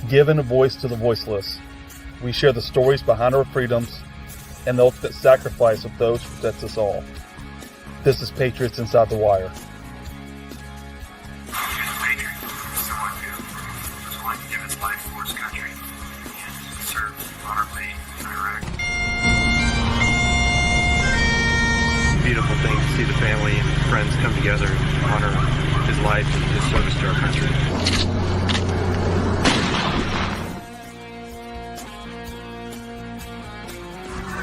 Giving a voice to the voiceless. We share the stories behind our freedoms and the ultimate sacrifice of those who protect us all. This is Patriots Inside the Wire. Beautiful thing to see the family and friends come together and honor his life and his service to our country.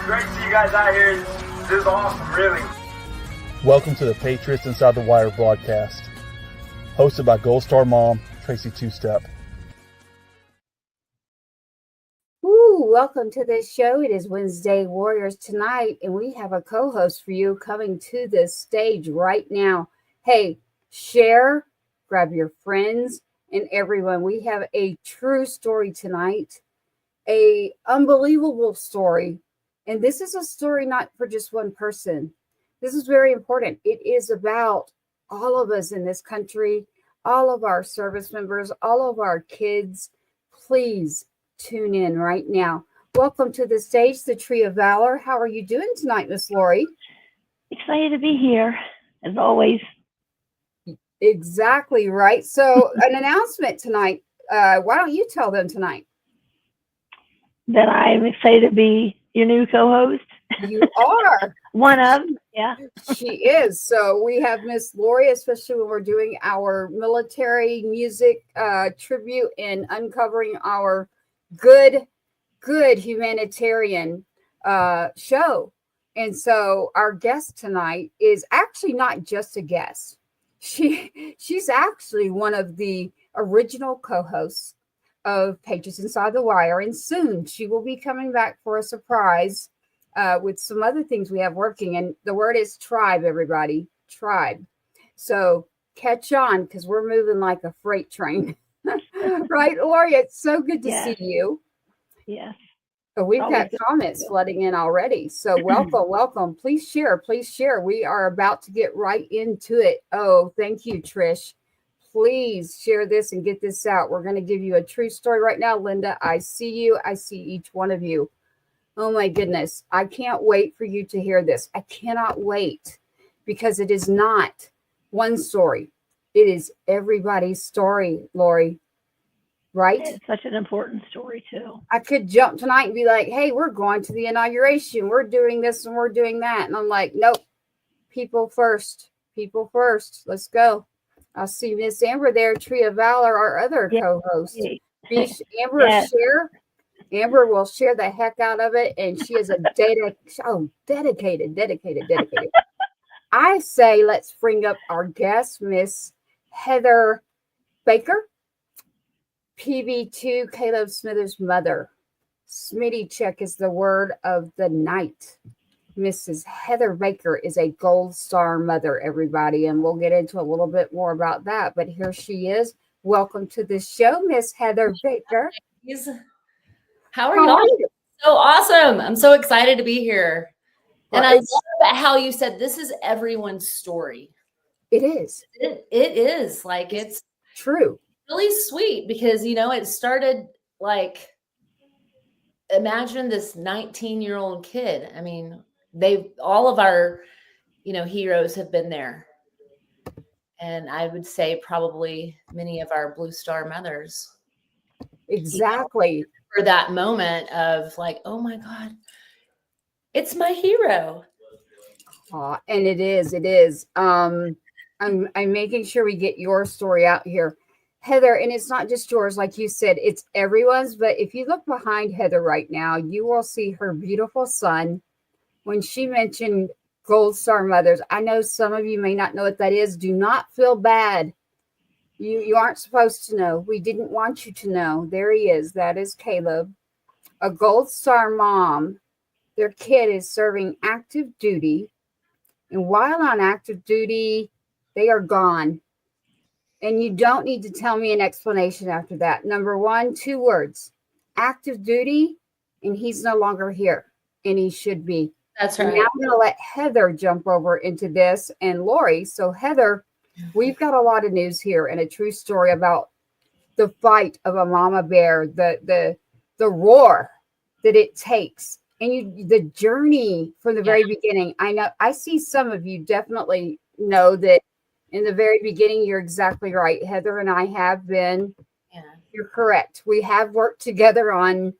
Great to see you guys out here. This is awesome, really. Welcome to the Patriots Inside the Wire broadcast, hosted by Gold Star Mom, Tracy Two-Step. Welcome to this show. It is Wednesday Warriors tonight, and we have a co-host for you coming to the stage right now. Hey, share, grab your friends and everyone. We have a true story tonight, a unbelievable story. And this is a story not for just one person. This is very important. It is about all of us in this country, all of our service members, all of our kids. Please tune in right now. Welcome to the stage, the Tree of Valor. How are you doing tonight, Miss Lori? Excited to be here, as always. Exactly right. So an announcement tonight. Why don't you tell them tonight? That I'm excited to be your new co-host. You are. One of them, yeah. She is. So we have Miss Lori, especially when we're doing our military music tribute and uncovering our good humanitarian show. And so our guest tonight is actually not just a guest. She's actually one of the original co-hosts of Patriots Inside the Wire, and soon she will be coming back for a surprise with some other things we have working. And the word is tribe, everybody, tribe. So catch on, because we're moving like a freight train. Right, Lori? It's so good to see you. Yes. But we've got comments flooding in already. So welcome. Please share. We are about to get right into it. Oh, thank you, Trish. Please share this and get this out. We're going to give you a true story right now. Linda, I see you. I see each one of you. Oh my goodness. I can't wait for you to hear this. I cannot wait, because it is not one story. It is everybody's story, Lori. Right? It's such an important story, too. I could jump tonight and be like, hey, we're going to the inauguration. We're doing this and we're doing that. And I'm like, nope. People first. Let's go. I'll see Miss Amber there, Tree of Valor, our other co-host. Amber, share. Amber will share the heck out of it. And she is a dedicated. I say let's bring up our guest, Miss Heather Baker. PB2, Caleb Smithers' mother. SmittyCheck is the word of the night. Mrs. Heather Baker is a Gold Star mother, everybody, and we'll get into a little bit more about that. But here she is. Welcome to the show, Miss Heather Baker. How are y'all? So awesome. I'm so excited to be here. And I love how you said this is everyone's story. It is. It is. Like, it's true. Really sweet, because it started like, imagine this 19-year-old kid. I mean, all of our heroes have been there, and I would say probably many of our Blue Star mothers, exactly, for that moment of like, oh my God, it's my hero. And it is I'm making sure we get your story out here, Heather, and it's not just yours, like you said, it's everyone's. But if you look behind Heather right now, you will see her beautiful son. When she mentioned Gold Star mothers, I know some of you may not know what that is. Do not feel bad. You aren't supposed to know. We didn't want you to know. There he is. That is Caleb, a Gold Star mom. Their kid is serving active duty. And while on active duty, they are gone. And you don't need to tell me an explanation after that. Number one, 2 words, active duty, and he's no longer here, and he should be. That's right. And now I'm going to let Heather jump over into this, and Lori. So Heather, we've got a lot of news here and a true story about the fight of a mama bear, the roar that it takes, and the journey from the very beginning. I know I see some of you definitely know that in the very beginning. You're exactly right. Heather and I have been. Yeah. You're correct. We have worked together on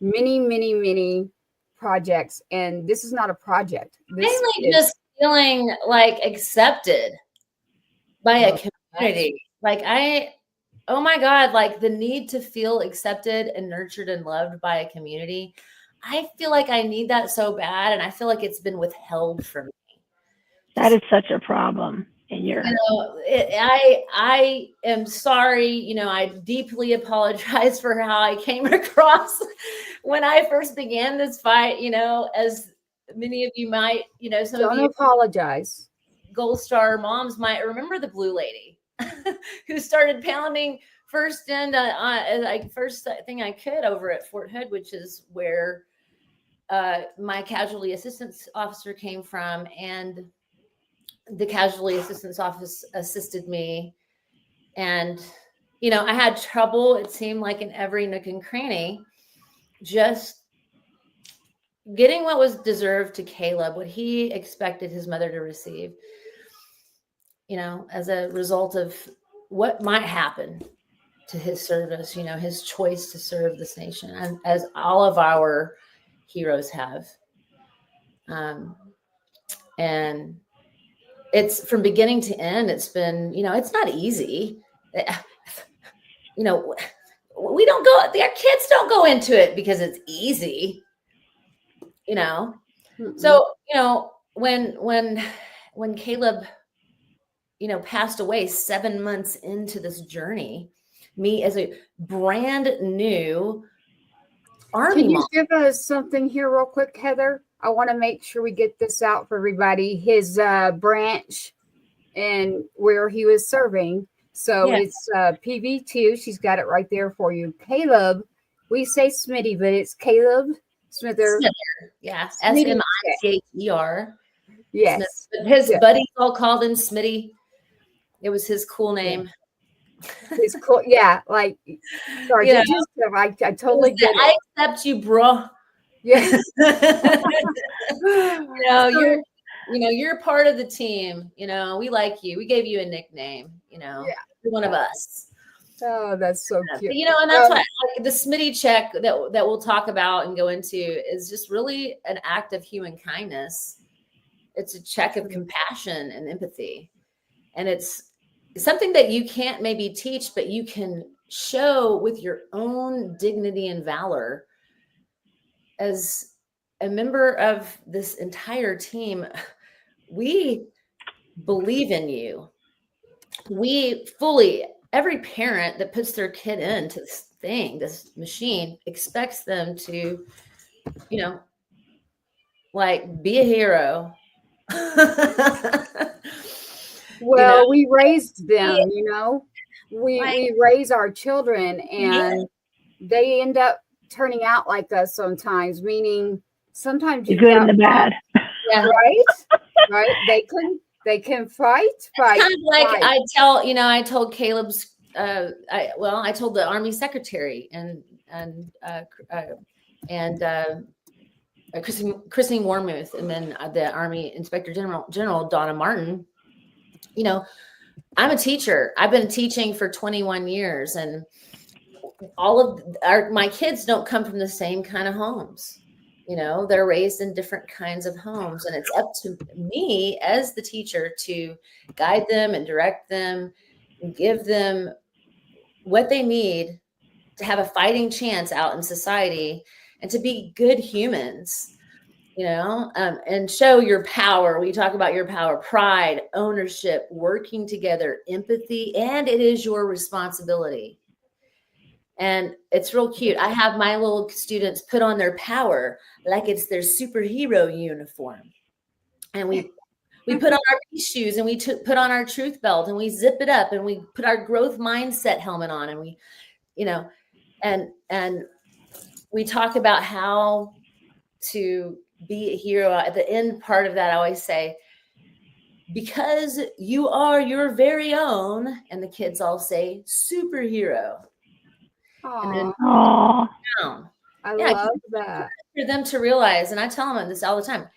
many projects, and this is not a project. This Mainly is just feeling like accepted by a community. Like oh my God, like the need to feel accepted and nurtured and loved by a community. I feel like I need that so bad. And I feel like it's been withheld from me. That is such a problem in your. I am sorry. I deeply apologize for how I came across when I first began this fight, as many of you might, some of don't you apologize. Gold Star moms might remember the blue lady who started pounding first thing I could over at Fort Hood, which is where my casualty assistance officer came from. And the casualty assistance office assisted me. And, I had trouble, it seemed like, in every nook and cranny, just getting what was deserved to Caleb, what he expected his mother to receive, as a result of what might happen to his service, his choice to serve this nation, and as all of our heroes have. And it's from beginning to end, it's been, it's not easy. We don't go, our kids don't go into it because it's easy, Mm-mm. So, when Caleb, passed away 7 months into this journey, me as a brand new Army Can you mom. give us something here real quick, Heather? I want to make sure we get this out for everybody. His branch and where he was serving. So it's PV2. She's got it right there for you. Caleb, we say Smitty, but it's Caleb Smither. Yeah, SmittyCheck. SMITHER. Yes. But his buddies all called him Smitty. It was his cool name. It's cool. Yeah, like sorry, I totally get it. I accept you, bro. Yeah. You're part of the team. We like you. We gave you a nickname. You're one of us. Oh, that's so cute. And that's why the SmittyCheck that we'll talk about and go into is just really an act of human kindness. It's a check of compassion and empathy, and it's something that you can't maybe teach, but you can show with your own dignity and valor. As a member of this entire team, we believe in you. Every parent that puts their kid into this machine, expects them to, be a hero. Well, we raised them, we raise our children, and they end up turning out like us sometimes, meaning sometimes the good and the bad. Yeah. Right. They can fight. Kind of like fight. I told Caleb's, I told the Army Secretary and Christine Warmuth, and then the Army Inspector General Donna Martin. I'm a teacher. I've been teaching for 21 years, and all of my kids don't come from the same kind of homes. They're raised in different kinds of homes, and it's up to me as the teacher to guide them and direct them and give them what they need to have a fighting chance out in society and to be good humans. And show your power. We talk about your power, pride, ownership, working together, empathy, and it is your responsibility. And it's real cute. I have my little students put on their power like it's their superhero uniform. And we put on our peace shoes, and we put on our truth belt, and we zip it up, and we put our growth mindset helmet on, and we, and we talk about how to be a hero. At the end part of that, I always say, because you are your very own, and the kids all say superhero. And then Oh, down. I Yeah, love that. for them to realize, and I tell them this all the time,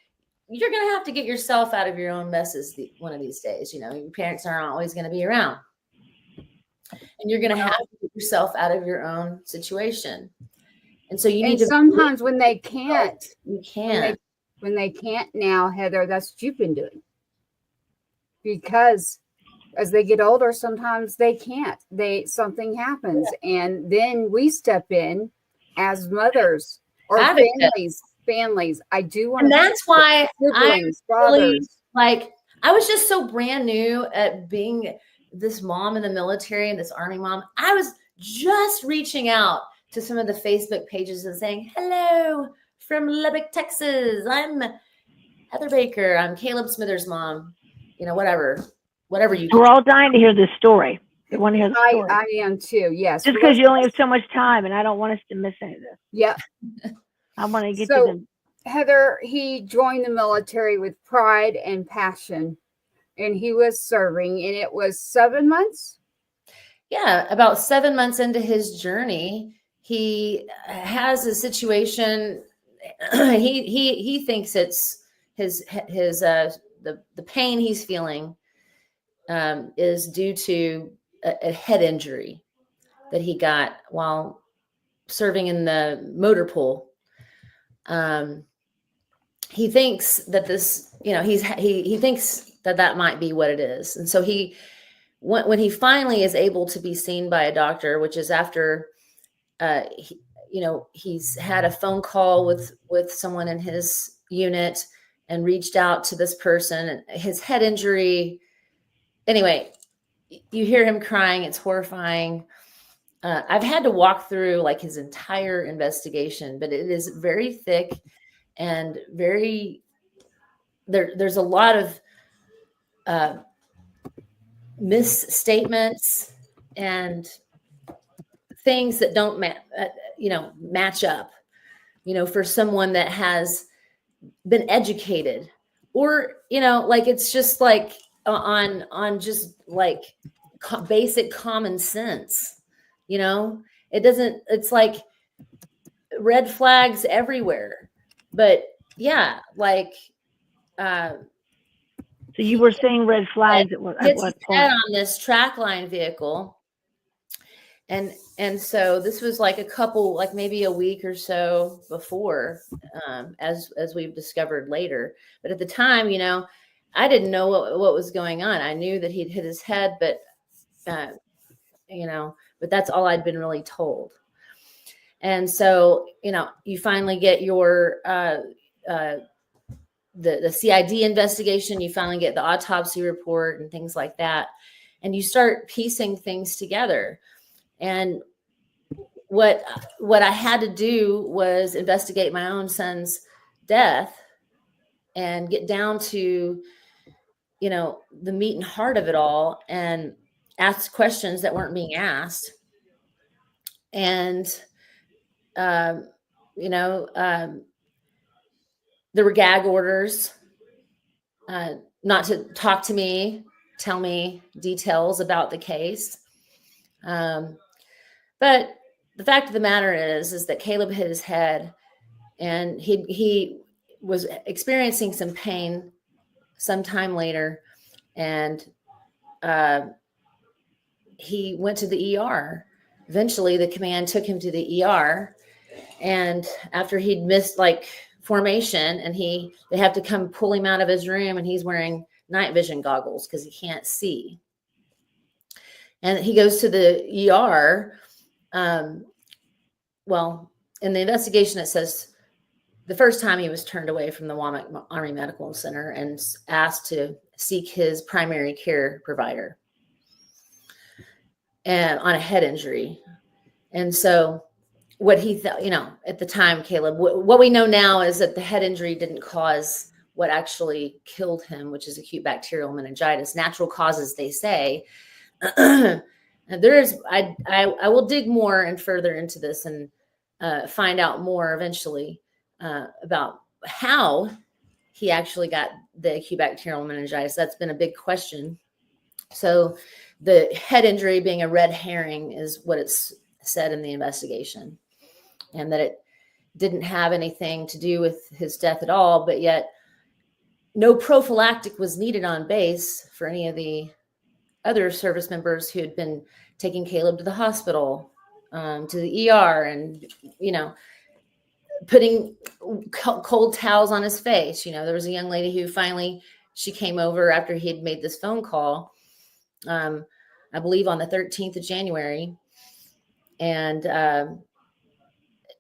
you're going to have to get yourself out of your own messes one of these days. You know, your parents aren't always going to be around. And you're going to have to get yourself out of your own situation. And so you need to. Sometimes when they can't, you can't. When they can't now, Heather, that's what you've been doing. Because as they get older, sometimes they can't. Something happens. And then we step in as mothers or families. I do want to. And that's why siblings, really, like, I was just so brand new at being this mom in the military and this Army mom. I was just reaching out to some of the Facebook pages and saying, hello from Lubbock, Texas. I'm Heather Baker. I'm Caleb Smithers' mom. You know, whatever you. We're all dying to hear this story. We want to hear the story. I am too. Yes. Just because you only have so much time, and I don't want us to miss any of this. Yep. I want to get to the. Heather, he joined the military with pride and passion, and he was serving, and it was 7 months. Yeah, about 7 months into his journey, he has a situation. He thinks it's the pain he's feeling is due to a head injury that he got while serving in the motor pool. He thinks that this, you know, he thinks that might be what it is. And so when he finally is able to be seen by a doctor, which is after, he's had a phone call with someone in his unit and reached out to this person, and his head injury. Anyway, you hear him crying. It's horrifying. I've had to walk through like his entire investigation, but it is very thick and very, there's a lot of misstatements and things that don't match up, for someone that has been educated, or, like, it's just like on just like basic common sense, it's like red flags everywhere. But yeah, like, so you were saying red flags at what point? On this trackline vehicle. And so this was like maybe a week or so before, as we've discovered later. But at the time, I didn't know what was going on. I knew that he'd hit his head, but that's all I'd been really told. And so, you finally get your the CID investigation. You finally get the autopsy report and things like that, and you start piecing things together. And what I had to do was investigate my own son's death and get down to, the meat and heart of it all, and ask questions that weren't being asked. And, there were gag orders, not to talk to me, tell me details about the case. But the fact of the matter is that Caleb hit his head, and he was experiencing some pain sometime later, and he went to the ER. Eventually, the command took him to the ER, and after he'd missed like formation, and they have to come pull him out of his room, and he's wearing night vision goggles because he can't see. And he goes to the ER. Well, in the investigation, it says the first time he was turned away from the Womack Army Medical Center and asked to seek his primary care provider and on a head injury. And so what he thought, at the time, Caleb, what we know now is that the head injury didn't cause what actually killed him, which is acute bacterial meningitis. Natural causes, they say. I will dig more and further into this and find out more eventually about how he actually got the acute bacterial meningitis. That's been a big question. So the head injury being a red herring is what it's said in the investigation, and that it didn't have anything to do with his death at all, but yet no prophylactic was needed on base for any of the other service members who had been taking Caleb to the hospital, to the ER, and, putting cold towels on his face. There was a young lady who finally, she came over after he had made this phone call, I believe on the 13th of January. And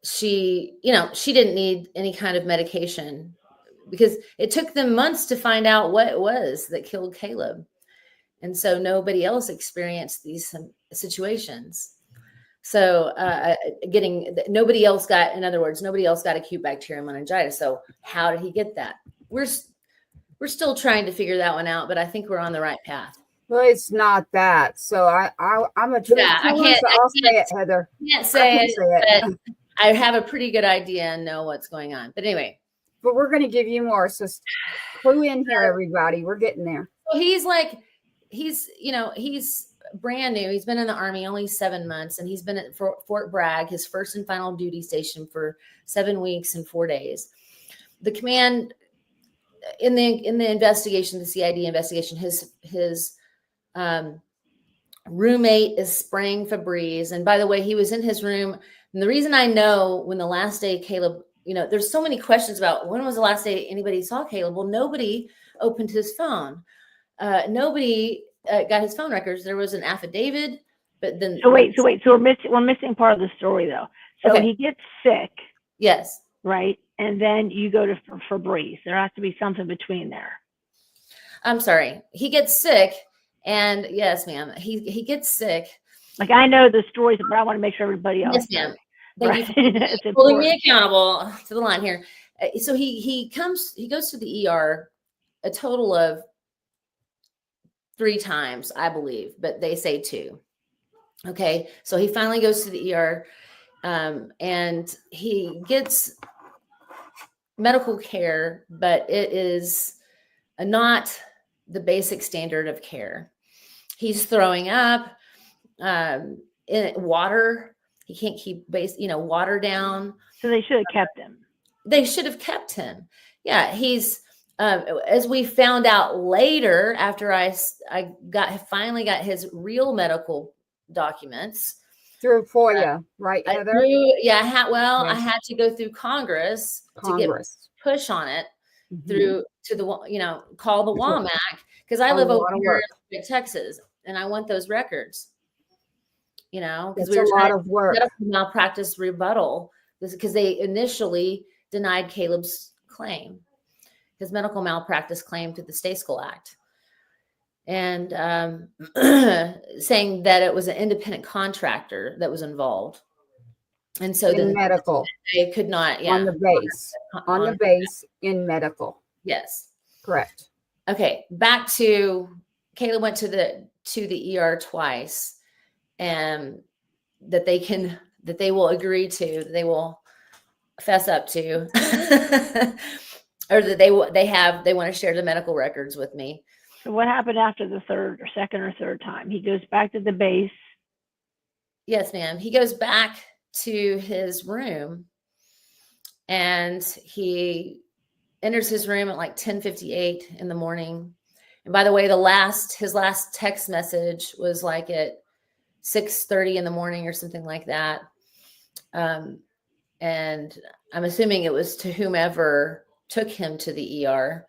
she didn't need any kind of medication because it took them months to find out what it was that killed Caleb. And so nobody else experienced these situations. So nobody else got acute bacterial meningitis. So how did he get that? We're still trying to figure that one out, but I think we're on the right path. Well, it's not that. So I'm a truth teller, so I'll say it, Heather. I can't say it, but I have a pretty good idea and know what's going on. But anyway. But we're going to give you more. So clue in here, everybody. We're getting there. So he's brand new. He's been in the Army only 7 months, and he's been at Fort Bragg, his first and final duty station, for 7 weeks and 4 days. The command in the investigation, the CID investigation, his roommate is spraying Febreze. And by the way, he was in his room. And the reason I know when the last day Caleb, there's so many questions about when was the last day anybody saw Caleb. Well, nobody opened his phone. Nobody got his phone records. There was an affidavit, but then. So wait. So we're missing part of the story though. So okay. He gets sick. Yes. Right. And then you go to Febreze. There has to be something between there. I'm sorry. He gets sick. And yes, ma'am, he gets sick. Like I know the stories, but I want to make sure everybody else. Yes, ma'am. Thank you for holding me accountable to the line here. So he goes to the ER a total of 3 times, I believe, but they say 2. Okay. So he finally goes to the ER, and he gets medical care, but it is not the basic standard of care. He's throwing up, in water. He can't keep water down. So they should have kept him. Yeah. He's, as we found out later, after I finally got his real medical documents through FOIA, right, Heather? I had to go through Congress to get push on it through to the, call the WAMAC, because I live over here in Texas and I want those records, because we were trying to do medical malpractice rebuttal, because they initially denied Caleb's claim, his medical malpractice claim to the State School Act, and saying that it was an independent contractor that was involved. And so in medical, they could not, on the base in medical. Yes. Correct. Okay. Back to Caleb went to the ER twice, and that they will agree to, that they will fess up to, or that they want to share the medical records with me. So what happened after the second or third time? He goes back to the base. Yes, ma'am. He goes back to his room, and he enters his room at like 10:58 in the morning. And by the way, his last text message was like at 6:30 in the morning or something like that. And I'm assuming it was to whomever took him to the ER.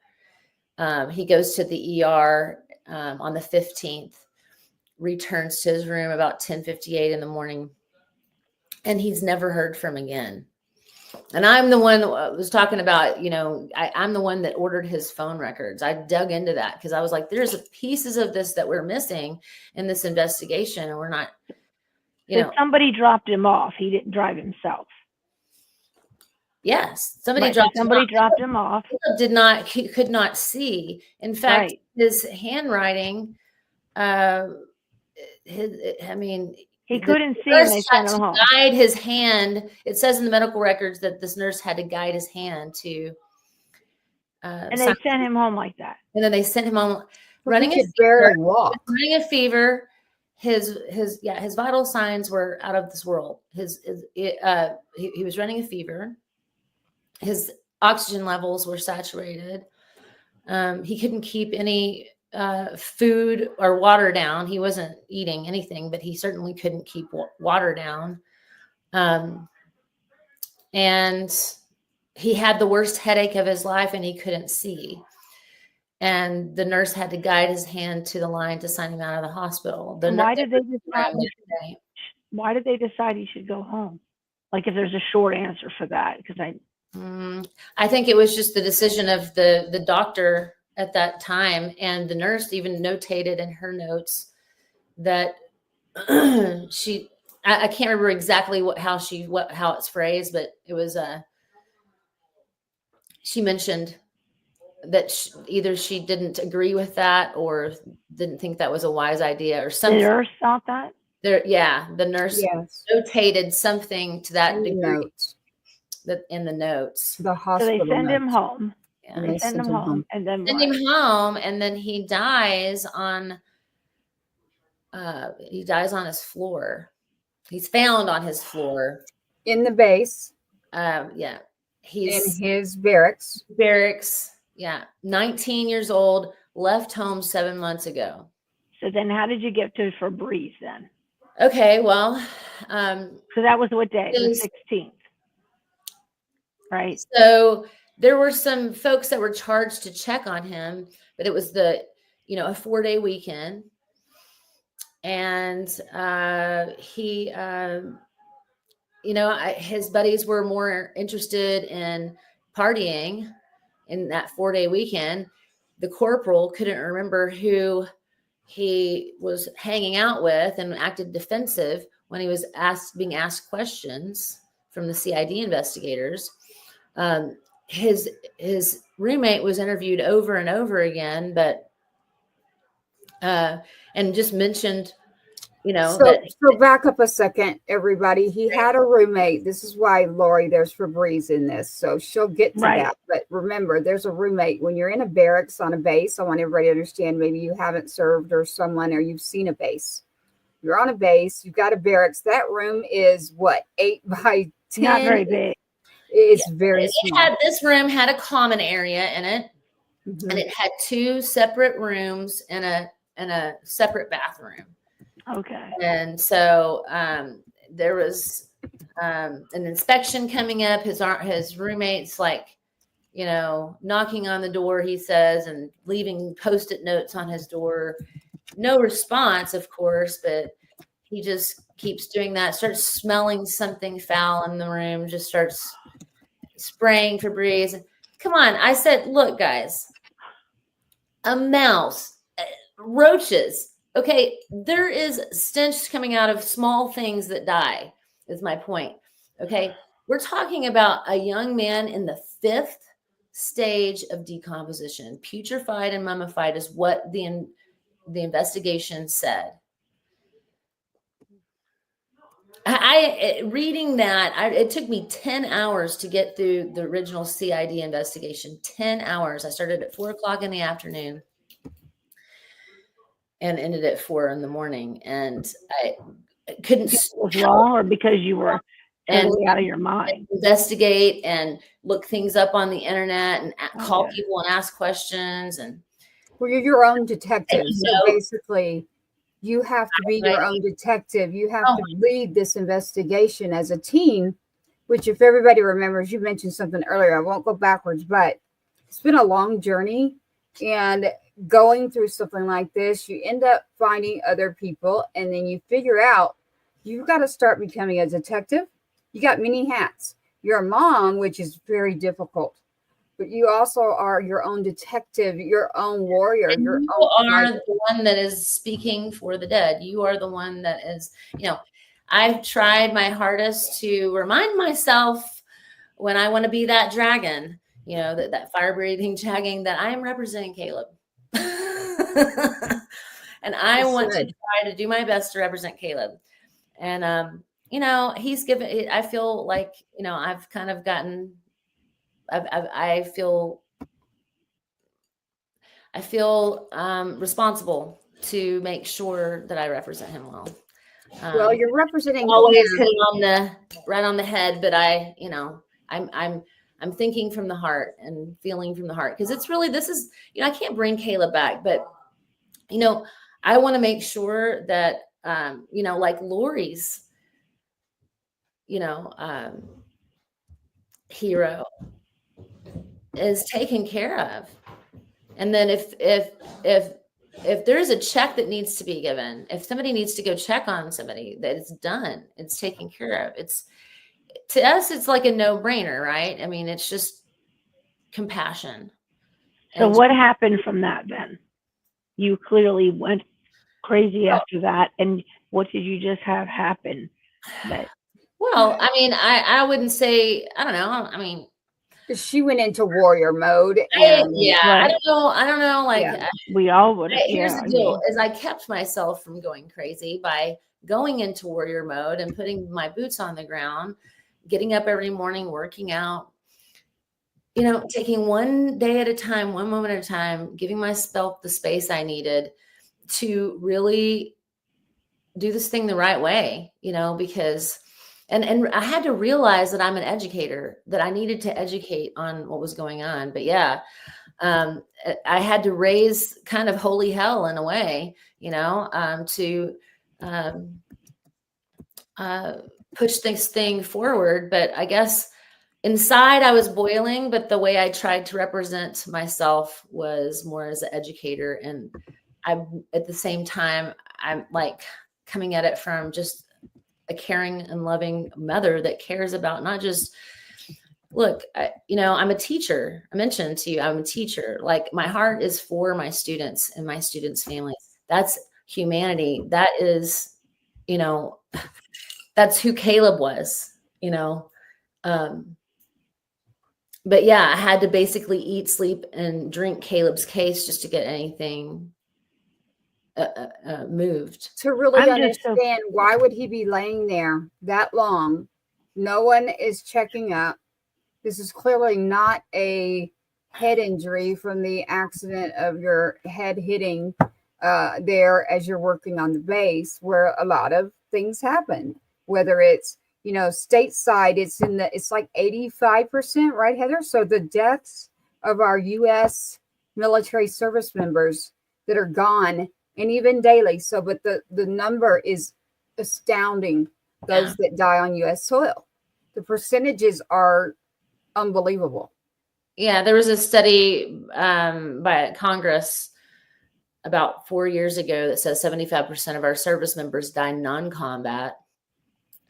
He goes to the ER on the 15th, returns to his room about 10:58 in the morning, and he's never heard from again. And I'm the one that was talking about, I'm the one that ordered his phone records. I dug into that because I was like, there's pieces of this that we're missing in this investigation, and we're not, somebody dropped him off. He didn't drive himself. Yes, somebody dropped him off. He could not see. In fact, his handwriting, he couldn't see, and they sent him home. Guide his hand. It says in the medical records that this nurse had to guide his hand to And they sent him home like that. And then they sent him home Well, running he a could barely fever. walk. Running a fever. His vital signs were out of this world. He was running a fever. His oxygen levels were saturated. He couldn't keep any food or water down. He wasn't eating anything, but he certainly couldn't keep water down. And he had the worst headache of his life, and he couldn't see. And the nurse had to guide his hand to the line to sign him out of the hospital. Why did they decide he should go home? Like, if there's a short answer for that, because I think it was just the decision of the doctor at that time, and the nurse even notated in her notes that I can't remember exactly how it's phrased, but it was she mentioned that either she didn't agree with that or didn't think that was a wise idea or something. The nurse thought that? The nurse notated something to that degree Notes. that in the notes. The hospital. So they send him notes. home. Yeah. They send him home, and then send him home, and then he dies on his floor. He's found on his floor In the base. He's in his barracks. Yeah. 19 years old, left home 7 months ago. So then how did you get to Febreze then? Okay, well. So that was what day? The 16th. Right. So there were some folks that were charged to check on him, but it was a 4-day weekend. And he, his buddies were more interested in partying in that 4-day weekend. The corporal couldn't remember who he was hanging out with and acted defensive when he was being asked questions from the CID investigators. His roommate was interviewed over and over again, but and just mentioned, So back up a second, everybody. He had a roommate. This is why, Lori, there's Febreze in this. So she'll get to that. But remember, there's a roommate. When you're in a barracks on a base, I want everybody to understand, maybe you haven't served or you've seen a base. You're on a base, you've got a barracks. That room is what, 8 by 10? Not very big. It's very small. This room had a common area in it, and it had 2 separate rooms and a separate bathroom. Okay. And so there was an inspection coming up. His roommate's knocking on the door, he says, and leaving Post-it notes on his door. No response, of course, but he just keeps doing that, starts smelling something foul in the room, just starts spraying Febreze. Come on. I said, look, guys, a mouse, roaches. Okay, there is stench coming out of small things that die, is my point. Okay, we're talking about a young man in the 5th stage of decomposition. Putrefied and mummified is what the investigation said. Reading that, it took me 10 hours to get through the original CID investigation. 10 hours. I started at 4:00 in the afternoon and ended at 4 in the morning. And I couldn't. It was wrong, or because you were totally out of your mind? Investigate and look things up on the internet and call people and ask questions. Well, you're your own detective. So basically, you have to be your own detective. You have to lead this investigation as a team, which, if everybody remembers, you mentioned something earlier. I won't go backwards, but it's been a long journey. And going through something like this, you end up finding other people, and then you figure out you've got to start becoming a detective. You got many hats. You're a mom, which is very difficult, but you also are your own detective, your own warrior. And you are the one that is speaking for the dead. You are the one that is, I've tried my hardest to remind myself when I want to be that dragon, that fire-breathing dragon, that I am representing Caleb. And I want to try to do my best to represent Caleb. And, he's given, I feel like, I've kind of gotten, I feel I feel responsible to make sure that I represent him well. Well, you're representing Always him. hit it right on the head, but I'm thinking from the heart and feeling from the heart, because it's really, this is, I can't bring Caleb back, but I want to make sure that like Lori's hero is taken care of. And then if there's a check that needs to be given, if somebody needs to go check on somebody, that it's done, it's taken care of. It's, to us, it's like a no-brainer, right? I mean, it's just compassion. So what happened from that then? You clearly went crazy after that. And what did you just have happen? Well, I mean, I wouldn't say, I don't know. I mean, she went into warrior mode. I don't know. Like, we all would. Here's the deal: is I kept myself from going crazy by going into warrior mode and putting my boots on the ground, getting up every morning, working out. Taking one day at a time, one moment at a time, giving myself the space I needed to really do this thing the right way. Because. And I had to realize that I'm an educator, that I needed to educate on what was going on. But I had to raise kind of holy hell in a way, to push this thing forward. But I guess inside I was boiling, but the way I tried to represent myself was more as an educator. And at the same time, I'm like coming at it from just a caring and loving mother that cares about not just, look, I'm a teacher. I mentioned to you, I'm a teacher. Like, my heart is for my students and my students' families. That's humanity. That is, that's who Caleb was, but yeah, I had to basically eat, sleep, and drink Caleb's case just to get anything moved. To really understand why would he be laying there that long? No one is checking up. This is clearly not a head injury from the accident of your head hitting there as you're working on the base, where a lot of things happen. Whether it's stateside, it's like 85%, right, Heather? So the deaths of our U.S. military service members that are gone. And even daily. So, but the number is astounding. Those that die on U.S. soil, the percentages are unbelievable. Yeah, there was a study by Congress about 4 years ago that says 75% of our service members die non-combat,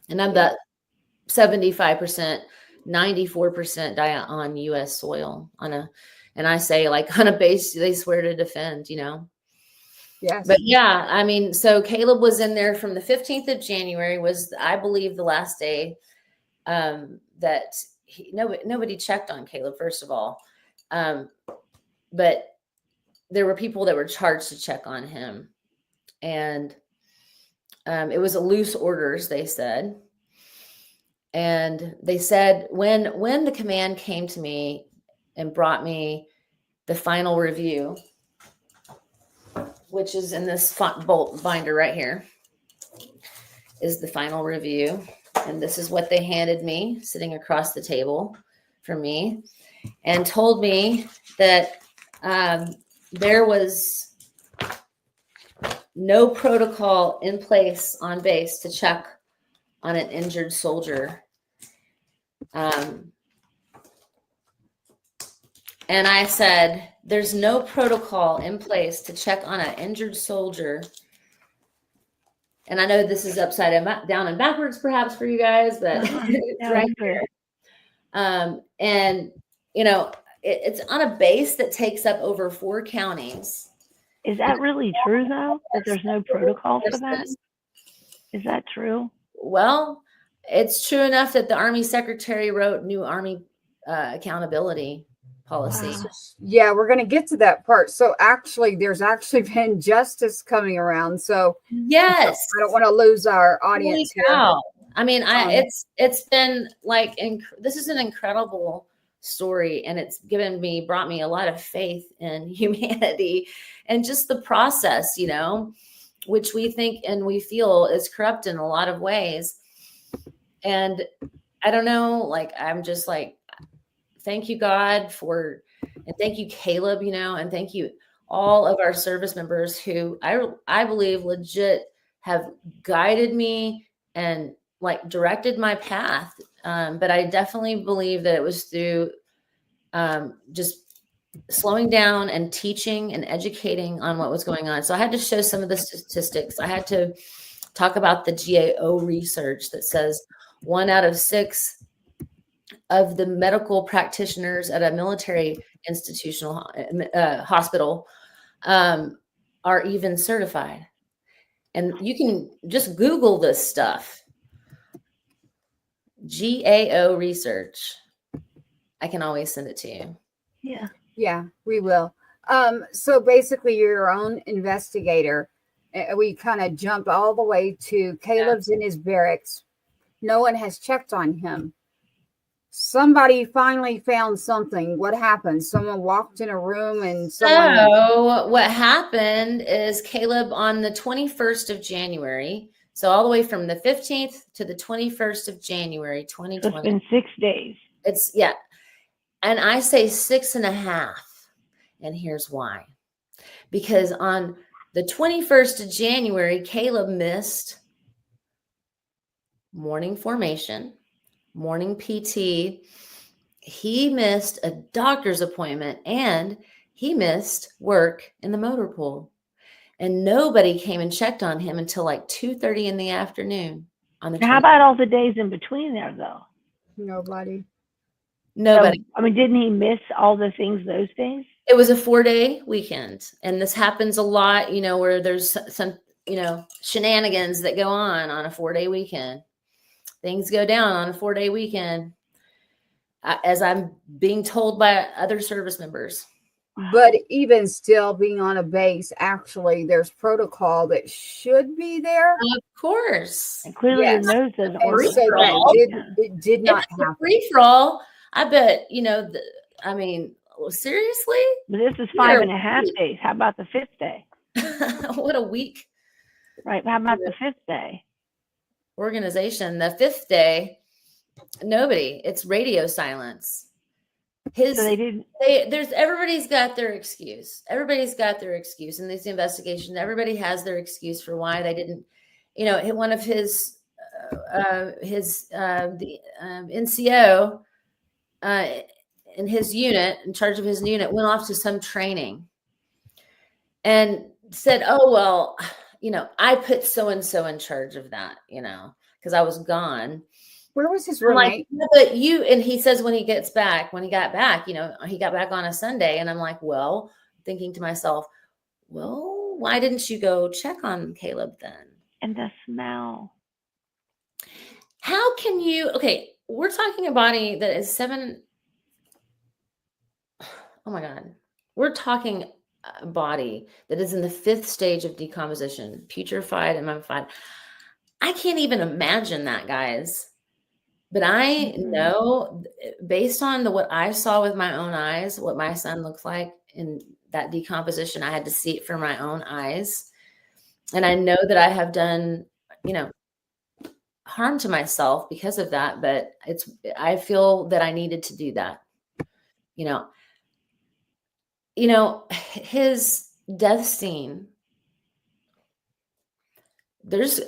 and of that 75%, 94% die on U.S. soil and I say, like, on a base they swear to defend. Yes. But yeah, I mean, so Caleb was in there from the 15th of January was, I believe, the last day that nobody checked on Caleb, first of all. But there were people that were charged to check on him. And it was a loose orders, they said. And they said when the command came to me and brought me the final review, which is in this bolt binder right here, is the final review. And this is what they handed me sitting across the table from me, and told me that there was no protocol in place on base to check on an injured soldier. And I said, there's no protocol in place to check on an injured soldier. And I know this is upside down and backwards perhaps for you guys, but it's right here. And, it's on a base that takes up over 4 counties. Is that really true, though, that there's no protocol for that? Is that true? Well, it's true enough that the Army Secretary wrote new Army accountability policy. Wow. Yeah, we're going to get to that part. So actually, there's actually been justice coming around. So yes, I don't want to lose our audience here. I mean, it's been like, this is an incredible story, and it's brought me a lot of faith in humanity and just the process, which we think and we feel is corrupt in a lot of ways. And I don't know, like, I'm just like, thank you, God, and thank you, Caleb, and thank you all of our service members who I believe legit have guided me and like directed my path. But I definitely believe that it was through just slowing down and teaching and educating on what was going on. So I had to show some of the statistics. I had to talk about the GAO research that says 1 out of 6 of the medical practitioners at a military institutional hospital are even certified. And you can just Google this stuff. GAO research. I can always send it to you. Yeah. Yeah, we will. So basically, you're your own investigator. We kind of jumped all the way to Caleb's in his barracks. No one has checked on him. Somebody finally found something. What happened? Someone walked in a room and someone. So what happened is Caleb on the 21st of January. So all the way from the 15th to the 21st of January, 2020. So it's been 6 days. Yeah. And I say 6.5. And here's why. Because on the 21st of January, Caleb missed morning formation, morning PT. He missed a doctor's appointment and he missed work in the motor pool. And nobody came and checked on him until like 2:30 in the afternoon. How about all the days in between there, though? Nobody. Nobody. So, I mean, didn't he miss all the things those days? It was a 4-day weekend. And this happens a lot, where there's some, shenanigans that go on a 4-day weekend. Things go down on a 4-day weekend, as I'm being told by other service members. But even still, being on a base, actually, there's protocol that should be there. Of course. And clearly Yes. your nose doesn't And work. so it did not happen. Free for all. I bet, seriously? But this is 5.5 days. How about the 5th day? What a week. Right. How about the 5th day? Organization. The 5th day, nobody. It's radio silence. So they didn't. Everybody's got their excuse. Everybody's got their excuse in these investigations. Everybody has their excuse for why they didn't. One of his NCO in his unit, in charge of his unit, went off to some training and said, "Oh well, I put so and so in charge of that, because I was gone." Where was his roommate? Like, but and he says when he got back, he got back on a Sunday. And I'm like, well, thinking to myself, well, why didn't you go check on Caleb then? And the smell. How can you, we're talking a body that is 7. Oh my God. We're talking a body that is in the 5th stage of decomposition, putrefied and mummified. I can't even imagine that, guys. But I know, based on what I saw with my own eyes, what my son looks like in that decomposition, I had to see it for my own eyes. And I know that I have done, harm to myself because of that. But I feel that I needed to do that. His death scene.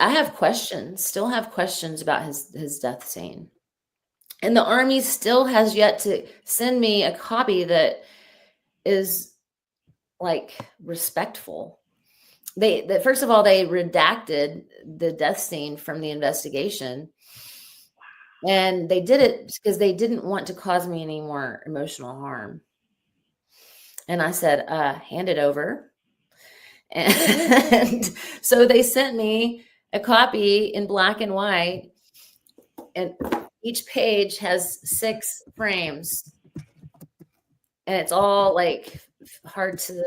I have still have questions about his death scene. And the Army still has yet to send me a copy that is like respectful. First of all, they redacted the death scene from the investigation. And they did it because they didn't want to cause me any more emotional harm. And I said, hand it over. And so they sent me a copy in black and white, and each page has 6 frames, and it's all like hard to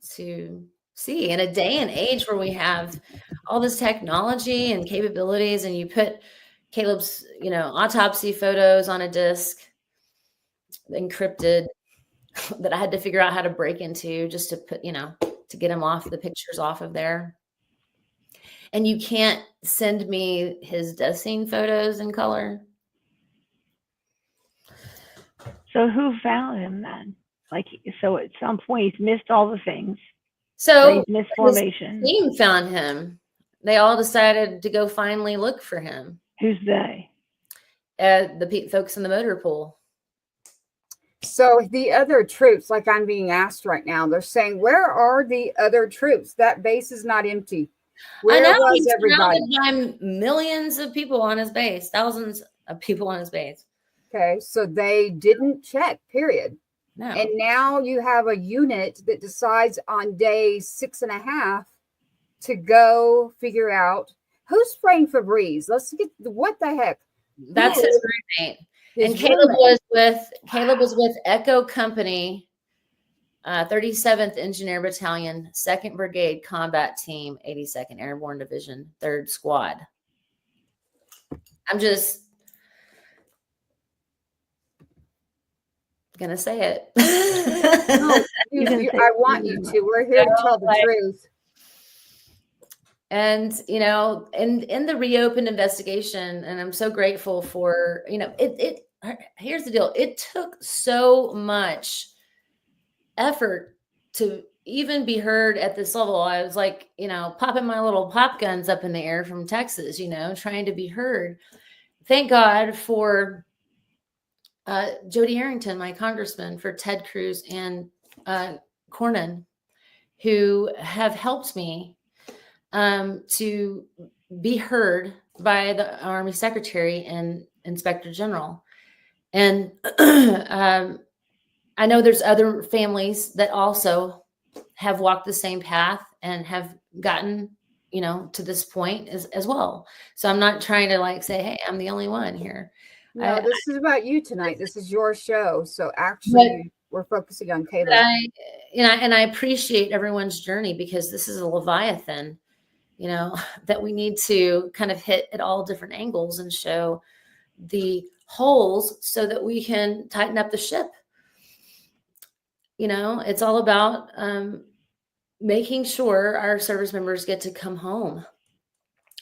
see in a day and age where we have all this technology and capabilities, and you put Caleb's, autopsy photos on a disc, encrypted, that I had to figure out how to break into just to put, to get him off the pictures off of there. And you can't send me his death scene photos in color. So who found him then? So at some point he's missed all the things. So he's missed formation. His team found him. They all decided to go finally look for him. Who's they? The folks in the motor pool. So the other troops, like I'm being asked right now, they're saying, where are the other troops? That base is not empty. Where was everybody? By millions of people on his base, thousands of people on his base. Okay, so they didn't check, period. No. And now you have a unit that decides on day 6.5 to go figure out who's spraying Febreze. Let's get, what the heck? That's his roommate. And Caleb was with Echo Company, 37th Engineer Battalion, 2nd Brigade Combat Team, 82nd Airborne Division, 3rd Squad. I'm just gonna say it. I want you to. We're here to tell the truth. And, in the reopened investigation, and I'm so grateful for, here's the deal. It took so much effort to even be heard at this level. I was like, popping my little pop guns up in the air from Texas, trying to be heard. Thank God for Jody Arrington, my congressman, for Ted Cruz and Cornyn, who have helped me to be heard by the Army Secretary and Inspector General. And I know there's other families that also have walked the same path and have gotten, to this point as well. So I'm not trying to say, hey, I'm the only one here. No, this is about you tonight. This is your show. So actually, we're focusing on Caleb. And I appreciate everyone's journey, because this is a Leviathan, that we need to kind of hit at all different angles and show the holes so that we can tighten up the ship. It's all about making sure our service members get to come home,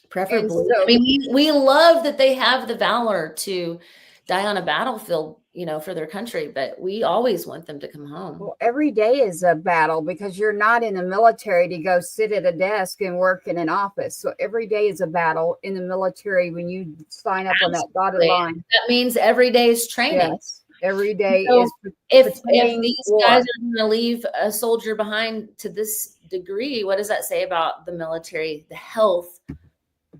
preferably. So, we love that they have the valor to die on a battlefield, for their country, but we always want them to come home. Well, every day is a battle, because you're not in the military to go sit at a desk and work in an office. So every day is a battle in the military when you sign up on that dotted line. That means every day is training. Yes, every day is. If these guys are going to leave a soldier behind to this degree, what does that say about the military, the health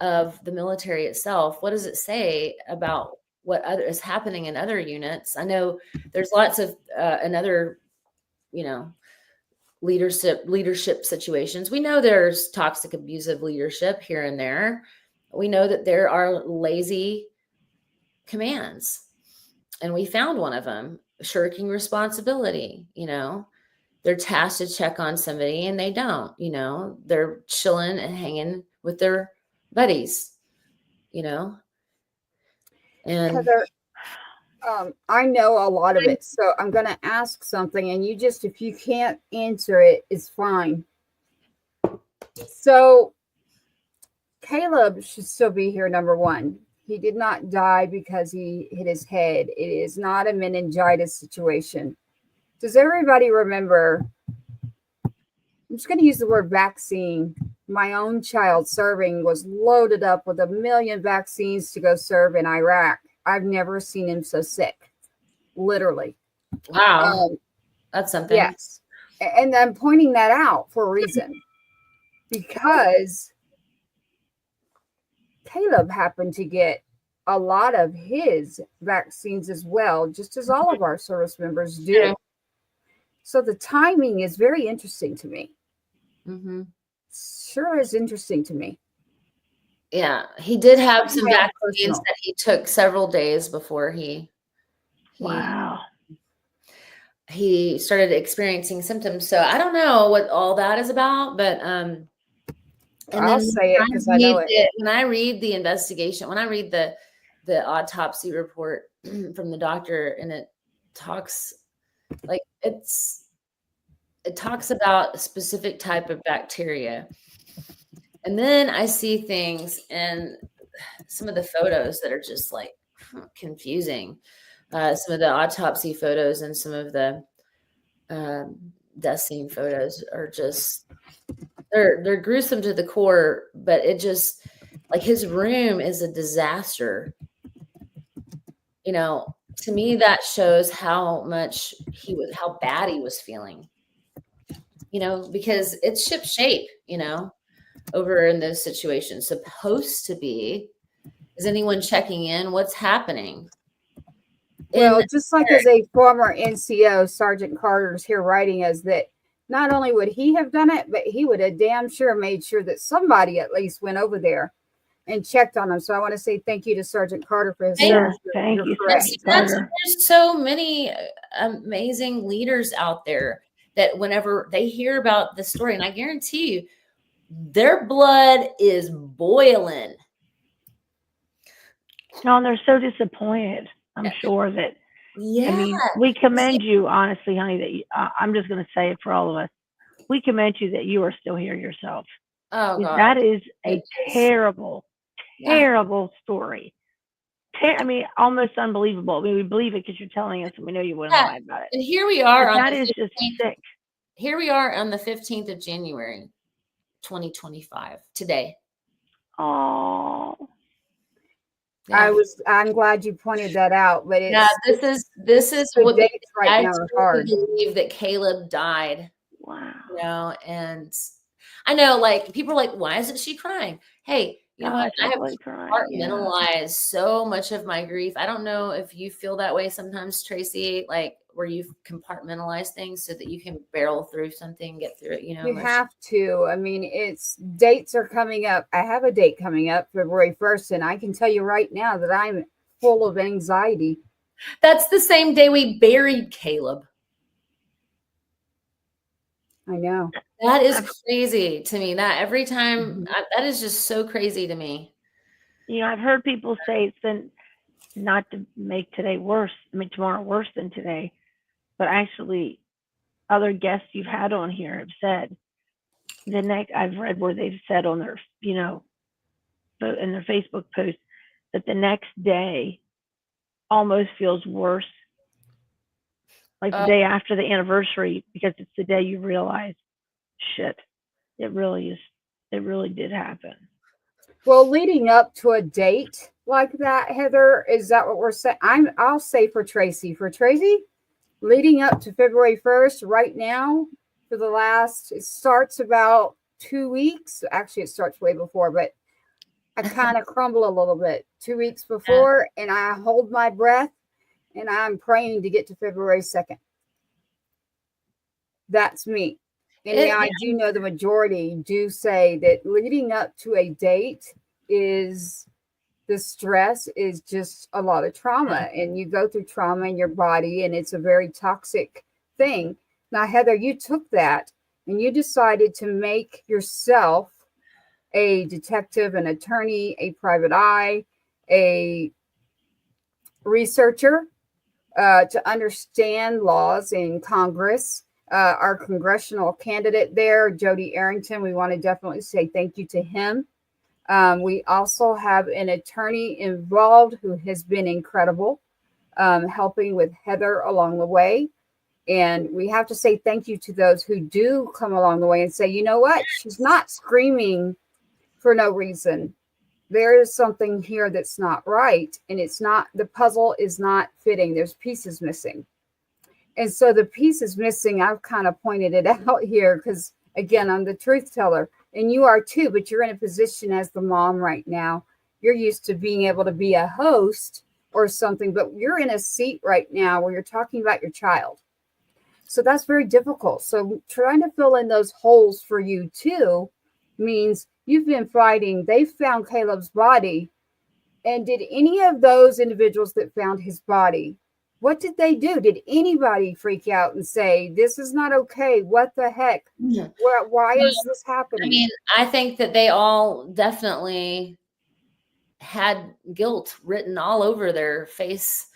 of the military itself? What does it say about what is happening in other units? I know there's lots of another, leadership situations. We know there's toxic, abusive leadership here and there. We know that there are lazy commands, and we found one of them, shirking responsibility. They're tasked to check on somebody and they don't. They're chilling and hanging with their buddies. And Heather, I know a lot of it, so I'm going to ask something, and if you can't answer it, it's fine. So Caleb should still be here, number one. He did not die because he hit his head. It is not a meningitis situation. Does everybody remember? I'm just going to use the word vaccine. My own child serving was loaded up with 1 million vaccines to go serve in Iraq. I've never seen him so sick, literally. Wow. That's something. Yes. And I'm pointing that out for a reason, because Caleb happened to get a lot of his vaccines as well, just as all of our service members do. Yeah. So the timing is very interesting to me. Mm-hmm. Sure is interesting to me. Yeah, he did have some vaccines that he took several days before he started experiencing symptoms. So I don't know what all that is about, but I'll say it because I know it. When I read the investigation, when I read the the autopsy report from the doctor, and it talks like it talks about a specific type of bacteria. And then I see things in some of the photos that are just like confusing. Some of the autopsy photos and some of the death scene photos are just they're gruesome to the core, but it just like his room is a disaster. You know, to me that shows how much how bad he was feeling. You know, because it's ship shape, you know, over in those situations. Supposed to be. Is anyone checking in? What's happening? Well, just like as a former NCO, Sergeant Carter's here writing us that not only would he have done it, but he would have damn sure made sure that somebody at least went over there and checked on him. So I want to say thank you to Sergeant Carter for his service. Thank you. There's so many amazing leaders out there that whenever they hear about the story, and I guarantee you, their blood is boiling. No, and they're so disappointed. I'm sure that. Yeah. I mean, we commend you, honestly, honey. That you, I'm just going to say it for all of us. We commend you that you are still here yourself. Oh God, that is a terrible story. I mean, almost unbelievable. I mean, we believe it because you're telling us, and we know you wouldn't lie about it. And here we are. That is just sick. Here we are on the 15th of January, 2025. Today. Oh. Yeah. I'm glad you pointed that out, but this is what the dates right now are hard. Believe that Caleb died. Wow. You know, and I know, like, people are like, why isn't she crying? Hey, you know what? I have compartmentalized so much of my grief. I don't know if you feel that way sometimes, Tracy, like where you compartmentalize things so that you can barrel through something, get through it, you know. You have to. I mean, dates are coming up. I have a date coming up February 1st, and I can tell you right now that I'm full of anxiety. That's the same day we buried Caleb. I know. That is crazy to me. That every time, that is just so crazy to me. You know, I've heard people say it's been, not to make today worse, I mean, tomorrow worse than today, but actually other guests you've had on here have said I've read where they've said on their, you know, in their Facebook post that the next day almost feels worse. Like the day after the anniversary, because it's the day you realize, shit, it really did happen. Well, leading up to a date like that, Heather, is that what we're saying? I'll say for Tracy, leading up to February 1st, right now, it starts about 2 weeks. Actually, it starts way before, but I kind of crumble a little bit 2 weeks before, and I hold my breath. And I'm praying to get to February 2nd. That's me. And I do know the majority do say that leading up to a date the stress is just a lot of trauma. And you go through trauma in your body, and it's a very toxic thing. Now, Heather, you took that and you decided to make yourself a detective, an attorney, a private eye, a researcher, to understand laws in Congress. Our congressional candidate there, Jody Arrington, we want to definitely say thank you to him. We also have an attorney involved who has been incredible, helping with Heather along the way. And we have to say thank you to those who do come along the way and say, you know what? She's not screaming for no reason. There is something here that's not right. And the puzzle is not fitting. There's pieces missing. And so the pieces missing, I've kind of pointed it out here because, again, I'm the truth teller. And you are too, but you're in a position as the mom right now. You're used to being able to be a host or something, but you're in a seat right now where you're talking about your child. So that's very difficult. So trying to fill in those holes for you too means you've been fighting. They found Caleb's body. And did any of those individuals that found his body, what did they do? Did anybody freak out and say, this is not okay? What the heck? Why is this happening? I mean, I think that they all definitely had guilt written all over their face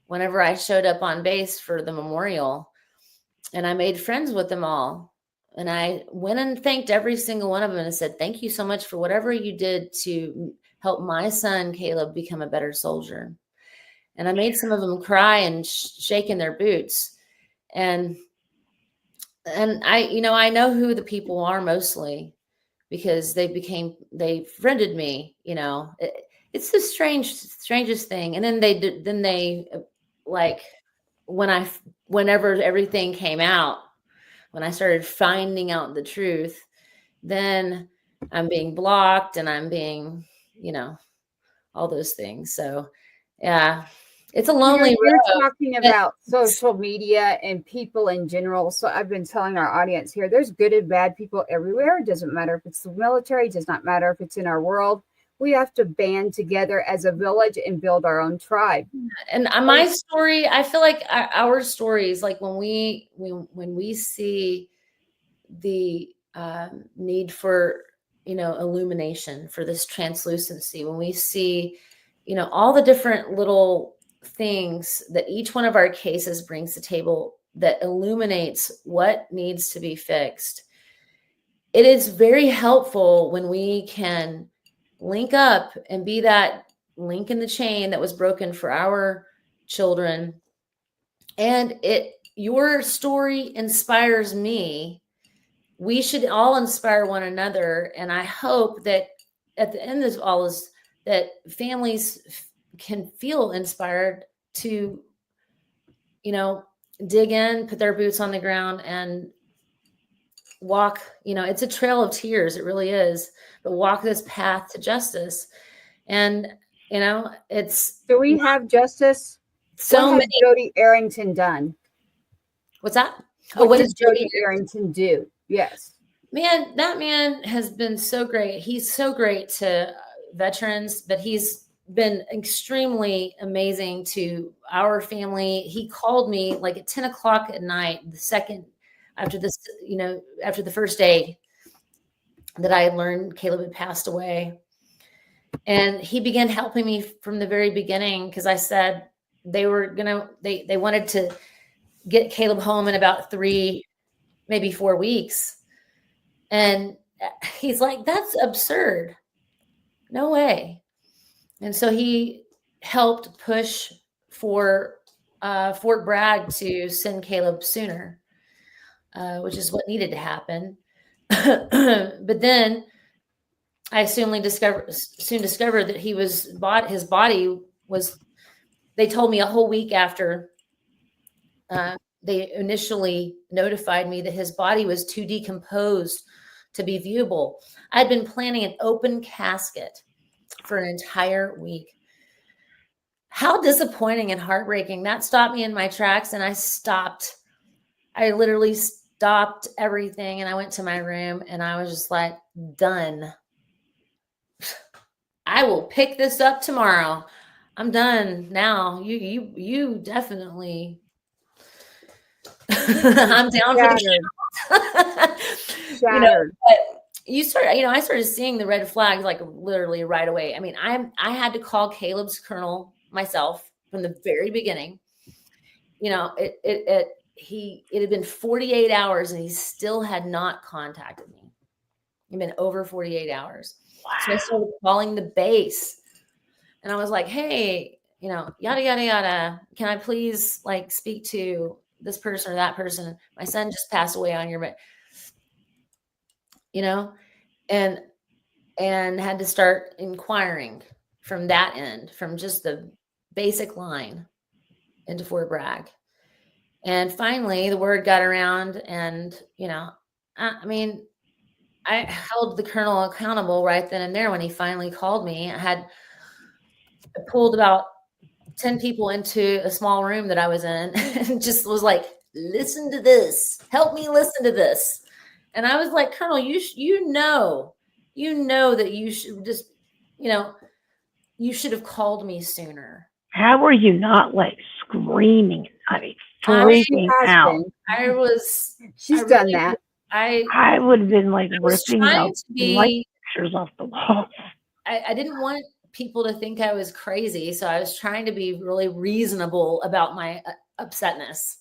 whenever I showed up on base for the memorial. And I made friends with them all. And I went and thanked every single one of them and said, thank you so much for whatever you did to help my son, Caleb, become a better soldier. And I made some of them cry and shake in their boots. And I know who the people are mostly, because they friended me, it's the strangest thing. And then they like, whenever everything came out, when I started finding out the truth, then I'm being blocked and I'm being, all those things. So yeah, it's a lonely You're road. talking about social media and people in general. So I've been telling our audience here, there's good and bad people everywhere. It doesn't matter if it's the military, it does not matter if it's in our world. We have to band together as a village and build our own tribe. And my story, I feel like our stories, like when we see the need for, illumination, for this translucency, when we see, all the different little things that each one of our cases brings to the table that illuminates what needs to be fixed, it is very helpful when we can link up and be that link in the chain that was broken for our children. And your story inspires me. We should all inspire one another. And I hope that at the end of all is that families can feel inspired to, dig in, put their boots on the ground and walk, it's a trail of tears. It really is, but walk this path to justice. And, Do we have justice? So what has Jody Arrington done? What's that? What does Jody Arrington do? Yes. Man, that man has been so great. He's so great to veterans, but he's been extremely amazing to our family. He called me like at 10 o'clock at night, the second after this, after the first day that I had learned Caleb had passed away. And he began helping me from the very beginning, because I said they wanted to get Caleb home in about 3, maybe 4 weeks. And he's like, that's absurd. No way. And so he helped push for Fort Bragg to send Caleb sooner, which is what needed to happen. But then I soon discovered that his body was, they told me a whole week after they initially notified me that his body was too decomposed to be viewable. I'd been planning an open casket for an entire week. How disappointing and heartbreaking. That stopped me in my tracks, and I literally stopped everything, and I went to my room and I was just like, done. I will pick this up tomorrow. I'm done now. You definitely I'm down for the Shattered. But I started seeing the red flags like literally right away. I mean, I had to call Caleb's colonel myself from the very beginning. It had been 48 hours and he still had not contacted me. It'd been over 48 hours. Wow. So I started calling the base and I was like, hey, yada, yada, yada. Can I please speak to this person or that person? My son just passed away on your, and had to start inquiring from that end, from just the basic line into Fort Bragg. And finally the word got around and, I held the colonel accountable right then and there when he finally called me. I pulled about 10 people into a small room that I was in and just was like, listen to this, help me listen to this. And I was like, Colonel, you know that you should just, you should have called me sooner. How were you not screaming? I mean, freaking out. She's done that. I would have been ripping out light pictures off the wall. I didn't want people to think I was crazy. So I was trying to be really reasonable about my upsetness.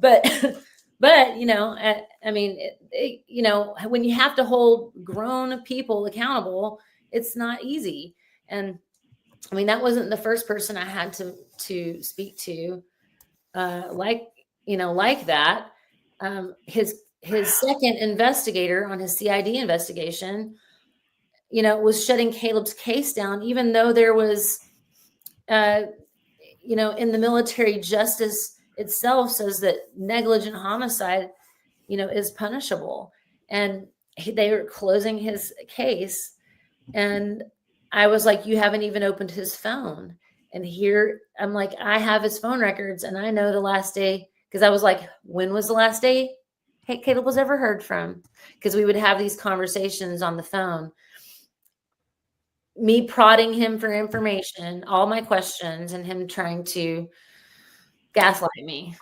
but you know, I mean, you know, when you have to hold grown people accountable, it's not easy. And I mean, that wasn't the first person I had to speak to, like that. His second investigator on his CID investigation, you know, was shutting Caleb's case down, even though there was, you know, in the military justice itself says that negligent homicide, you know, is punishable. And they were closing his case. And I was like, you haven't even opened his phone. And here I'm like, I have his phone records and I know the last day. Because I was like, when was the last day Caleb was ever heard from? Because we would have these conversations on the phone. Me prodding him for information, all my questions, and him trying to gaslight me.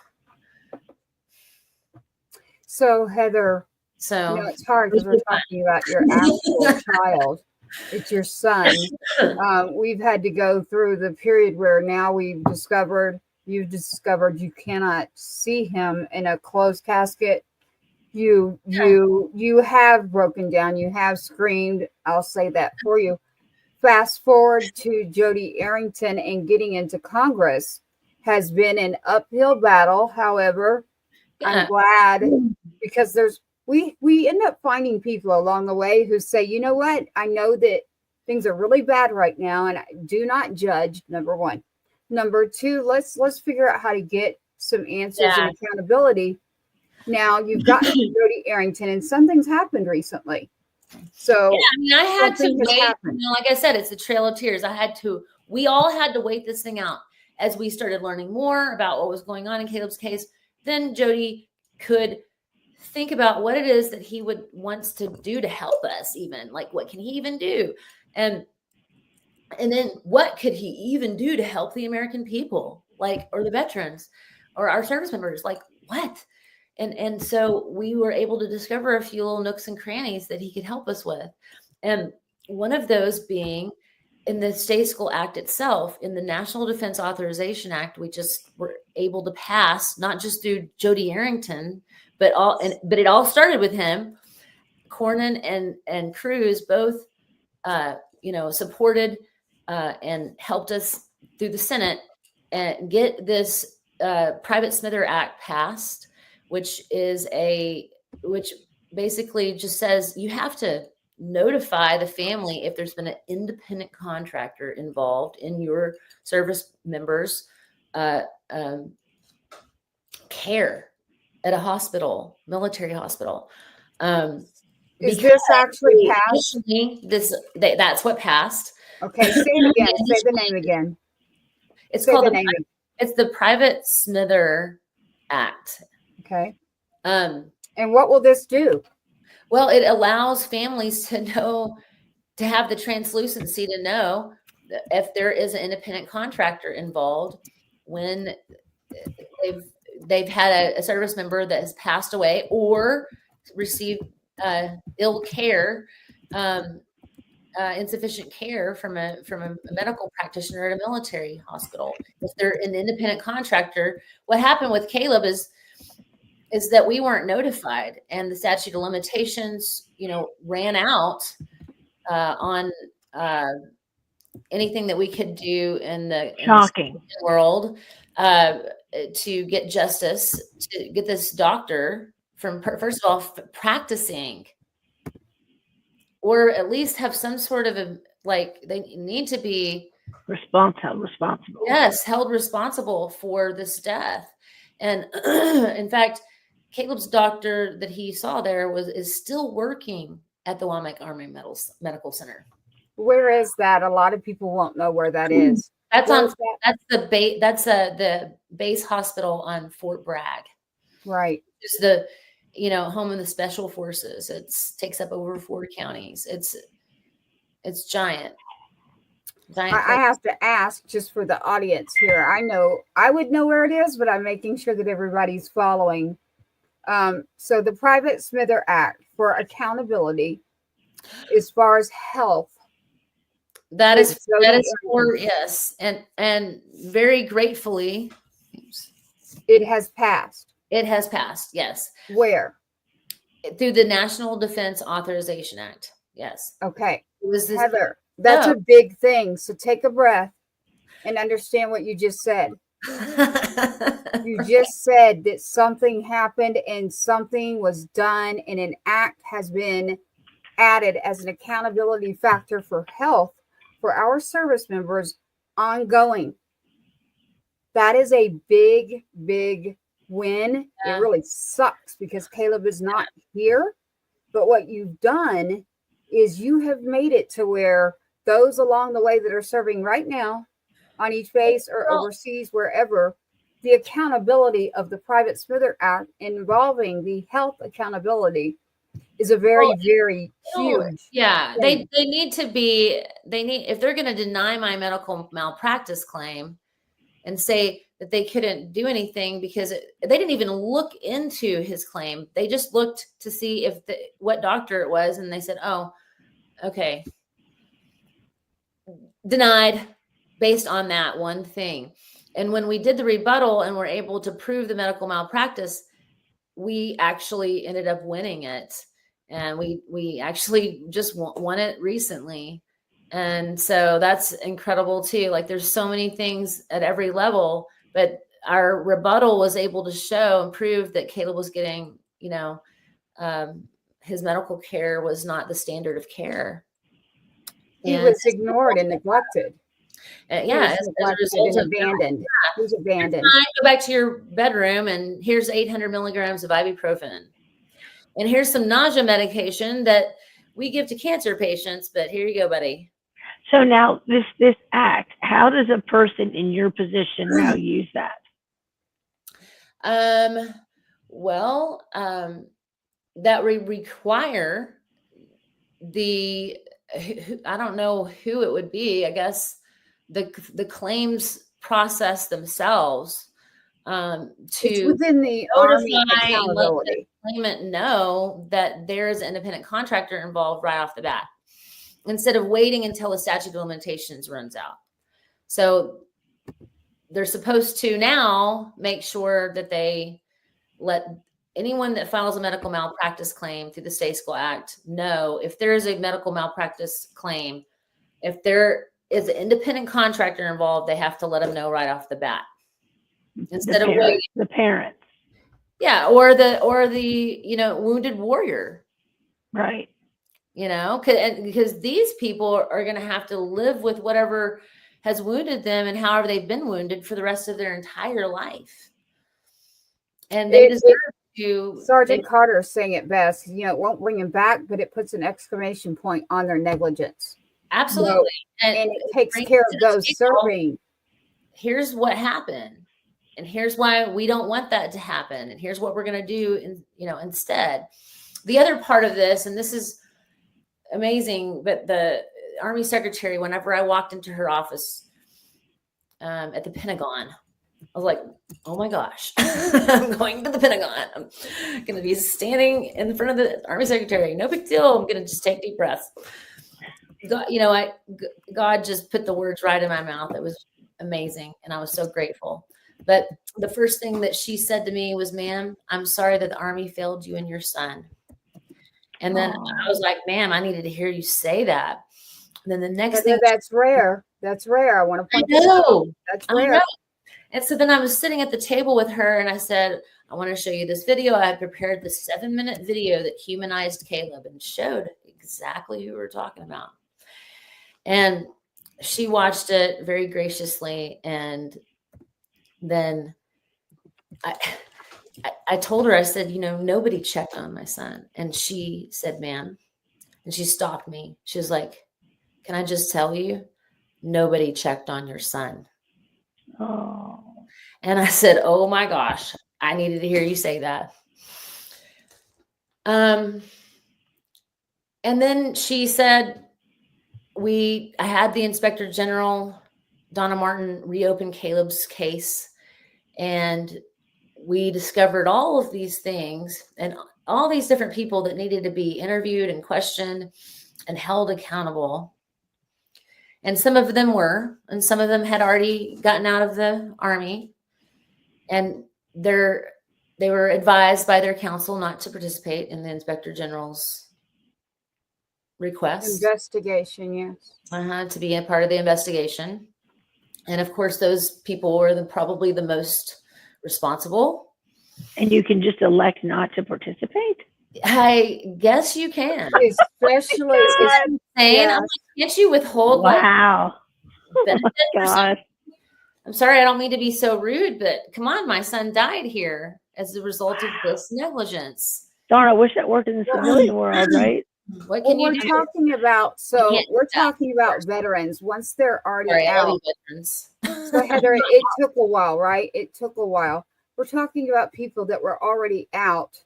So Heather, So you know, it's hard because we're talking about your actual child. It's your son. We've had to go through the period where now you've discovered you cannot see him in a closed casket. You have broken down. You have screamed. I'll say that for you. Fast forward to Jody Arrington and getting into Congress has been an uphill battle. However, I'm glad because we end up finding people along the way who say, you know what? I know that things are really bad right now, and I do not judge. Number one. Number two, let's figure out how to get some answers and accountability. Now you've gotten Jody Arrington, and something's happened recently. So yeah, I mean, I had to wait. You know, like I said, it's the Trail of Tears. We all had to wait this thing out as we started learning more about what was going on in Caleb's case. Then Jody could think about what it is that he wants to do to help us. Even like, what can he even do? And then what could he even do to help the American people, like, or the veterans, or our service members? Like, what? And so we were able to discover a few little nooks and crannies that he could help us with. And one of those being in the Stay School Act itself, in the National Defense Authorization Act, we just were able to pass, not just through Jody Arrington, but it all started with him. Cornyn and Cruz both, supported and helped us through the Senate and get this Private Smither Act passed, which basically just says you have to notify the family if there's been an independent contractor involved in your service members' care at a hospital, military hospital. Is this actually passed? That's what passed. Okay, say it again. Say the name again. It's called it's the Private Smither Act. Okay. And what will this do? Well, it allows families to know, to have the translucency to know if there is an independent contractor involved when they've had a service member that has passed away or received ill care, insufficient care from a medical practitioner at a military hospital. If they're an independent contractor, what happened with Caleb is that we weren't notified, and the statute of limitations, ran out on anything that we could do in the world to get justice, to get this doctor from, first of all, practicing, or at least have some sort of they need to be responsible. Yes, held responsible for this death. And in fact, Caleb's doctor that he saw there is still working at the Wyoming Army Medical Center. Where is that? A lot of people won't know where that is. That's the base hospital on Fort Bragg. Right. It's the home of the special forces. It takes up over 4 counties. It's giant. I have to ask, just for the audience here. I would know where it is, but I'm making sure that everybody's following. So the Private Smither Act for accountability, as far as health, That is With Jody for, yes. And very gratefully, it has passed. it has passed. Yes. Where? Through the National Defense Authorization Act. Yes. Okay. It was this, Heather, that's a big thing. So take a breath and understand what you just said. You just said that something happened and something was done and an act has been added as an accountability factor for health for our service members ongoing. That is a big, big win. Yeah. It really sucks because Caleb is not here. But what you've done is you have made it to where those along the way that are serving right now on each base or overseas, wherever, the accountability of the Private Smither Act involving the health accountability is a very, very huge. Yeah, thing. they need to be, if they're going to deny my medical malpractice claim and say that they couldn't do anything because they didn't even look into his claim. They just looked to see what doctor it was. And they said, oh, okay. Denied based on that one thing. And when we did the rebuttal and were able to prove the medical malpractice, we actually ended up winning it. And we actually just won it recently. And so that's incredible too. Like there's so many things at every level, but our rebuttal was able to show and prove that Caleb was getting, his medical care was not the standard of care. He was ignored and neglected. Yeah, as a result of abandoned. He was abandoned. Go back to your bedroom and here's 800 milligrams of ibuprofen. And here's some nausea medication that we give to cancer patients, but here you go, buddy. So now this act, how does a person in your position now use that? That would require I don't know who it would be. I guess the claims process themselves it's within the Army accountability. Claimant know that there is an independent contractor involved right off the bat, instead of waiting until the statute of limitations runs out. So they're supposed to now make sure that they let anyone that files a medical malpractice claim through the State School Act know if there is a medical malpractice claim, if there is an independent contractor involved, they have to let them know right off the bat. Instead of waiting. The parents. Yeah, or the wounded warrior. Right. Because these people are going to have to live with whatever has wounded them and however they've been wounded for the rest of their entire life. And they deserve to. Sergeant Carter is saying it best. It won't bring them back, but it puts an exclamation point on their negligence. Absolutely. And it takes care of those serving. Here's what happened. And here's why we don't want that to happen. And here's what we're going to do, instead. The other part of this, and this is amazing, but the Army Secretary, whenever I walked into her office at the Pentagon, I was like, oh my gosh, I'm going to the Pentagon. I'm going to be standing in front of the Army Secretary. No big deal. I'm going to just take deep breaths. God just put the words right in my mouth. It was amazing. And I was so grateful. But the first thing that she said to me was, ma'am, I'm sorry that the Army failed you and your son. And then I was like, ma'am, I needed to hear you say that. And then the next thing. That's rare. That's rare. I want to point that out. That's rare. And so then I was sitting at the table with her and I said, I want to show you this video. I had prepared the 7-minute video that humanized Caleb and showed exactly who we were talking about. And she watched it very graciously. And then I told her, I said, nobody checked on my son. And she said, ma'am, and she stopped me. She was like, can I just tell you, nobody checked on your son. Oh. And I said, oh my gosh, I needed to hear you say that. And then she said, I had the Inspector General, Donna Martin, reopen Caleb's case. And we discovered all of these things and all these different people that needed to be interviewed and questioned and held accountable. And some of them were, and some of them had already gotten out of the Army, and they were advised by their counsel not to participate in the Inspector General's request. Investigation, yes. To be a part of the investigation. And of course, those people were probably the most responsible. And you can just elect not to participate? I guess you can. Especially, Saying, yeah. I'm like, can't you withhold Wow. like benefit Oh or God. something? I'm sorry, I don't mean to be so rude, but come on, my son died here as a result of this negligence. Darn, I wish that worked in the civilian world, right? What Well, can you we're do? talking about, so can't we're do that. talking about veterans. Once they're already Sorry, I love out. you, veterans. So Heather, it took a while, right? It took a while. We're talking about people that were already out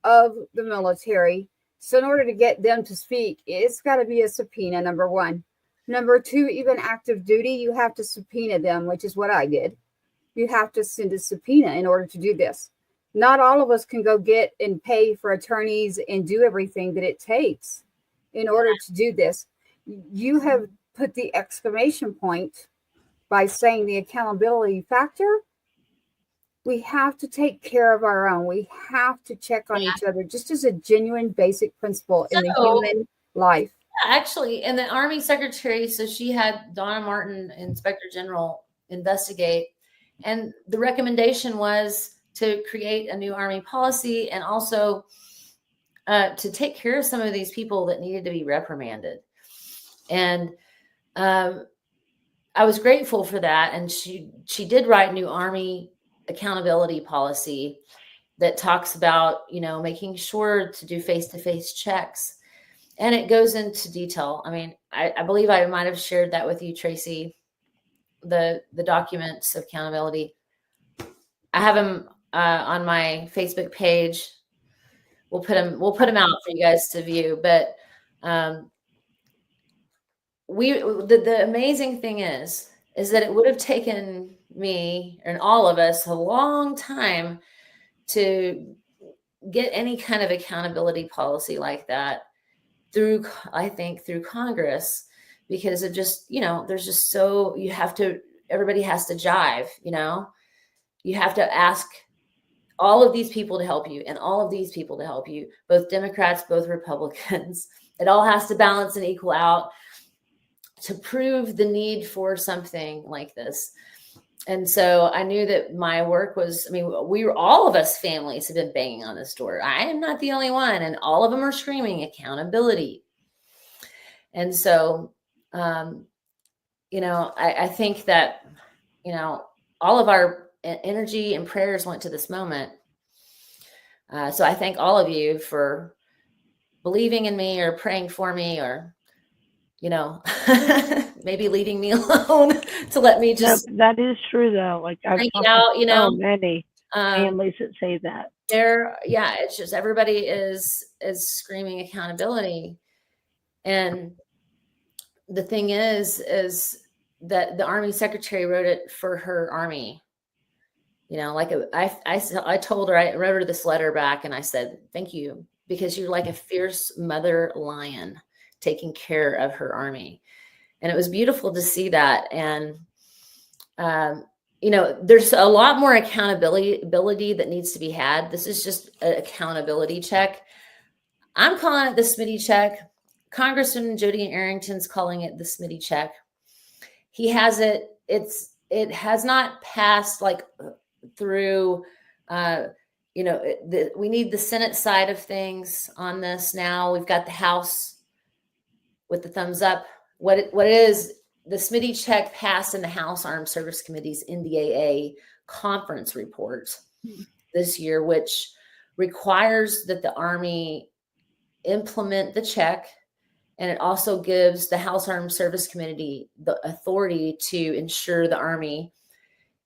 of the military. So in order to get them to speak, it's got to be a subpoena, number one. Number two, even active duty, you have to subpoena them, which is what I did. You have to send a subpoena in order to do this. Not all of us can go get and pay for attorneys and do everything that it takes in order to do this. You have put the exclamation point by saying the accountability factor. We have to take care of our own. We have to check on each other, just as a genuine basic principle in the human life. Actually, and the Army Secretary, so she had Donna Martin, Inspector General, investigate. And the recommendation was to create a new Army policy and also to take care of some of these people that needed to be reprimanded. And I was grateful for that. And she did write new Army accountability policy that talks about, making sure to do face-to-face checks. And it goes into detail. I mean, I believe I might have shared that with you, Tracy, the documents of accountability. I have them on my Facebook page. We'll put them out for you guys to view. But the amazing thing is that it would have taken me and all of us a long time to get any kind of accountability policy like that through Congress, because of just, there's just everybody has to jive, you have to ask all of these people to help you and all of these people to help you, both Democrats, both Republicans. It all has to balance and equal out to prove the need for something like this. And so I knew that my work was, all of us families have been banging on this door. I am not the only one. And all of them are screaming accountability. And so, I think that, all of our energy and prayers went to this moment. So I thank all of you for believing in me or praying for me, or, maybe leaving me alone to let me just. No, that is true though. Like I've talked to so many families that say that. It's just everybody is screaming accountability. And the thing is that the Army Secretary wrote it for her Army. I told her, I wrote her this letter back and I said, thank you, because you're like a fierce mother lion taking care of her Army. And it was beautiful to see that. And, there's a lot more accountability that needs to be had. This is just an accountability check. I'm calling it the SmittyCheck. Congressman Jody Arrington's calling it the SmittyCheck. He has it. It has not passed through, we need the Senate side of things on this now. We've got the House with the thumbs up. What it is, the SmittyCheck passed in the House Armed Service Committee's NDAA conference report this year, which requires that the Army implement the check. And it also gives the House Armed Service Committee the authority to ensure the Army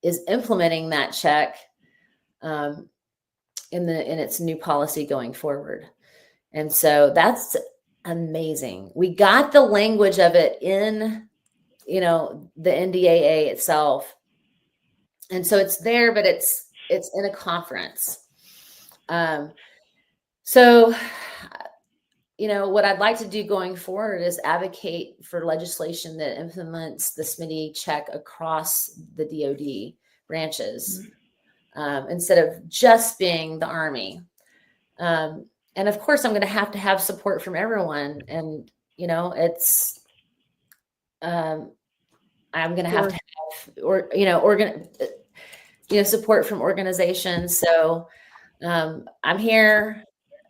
is implementing that check in its new policy going forward. And so that's amazing. We got the language of it in, the NDAA itself. And so it's there, but it's in a conference. So, what I'd like to do going forward is advocate for legislation that implements the SmittyCheck across the DoD branches, instead of just being the Army. And of course, I'm going to have support from everyone. And, it's, I'm going to have, support from organizations. So I'm here.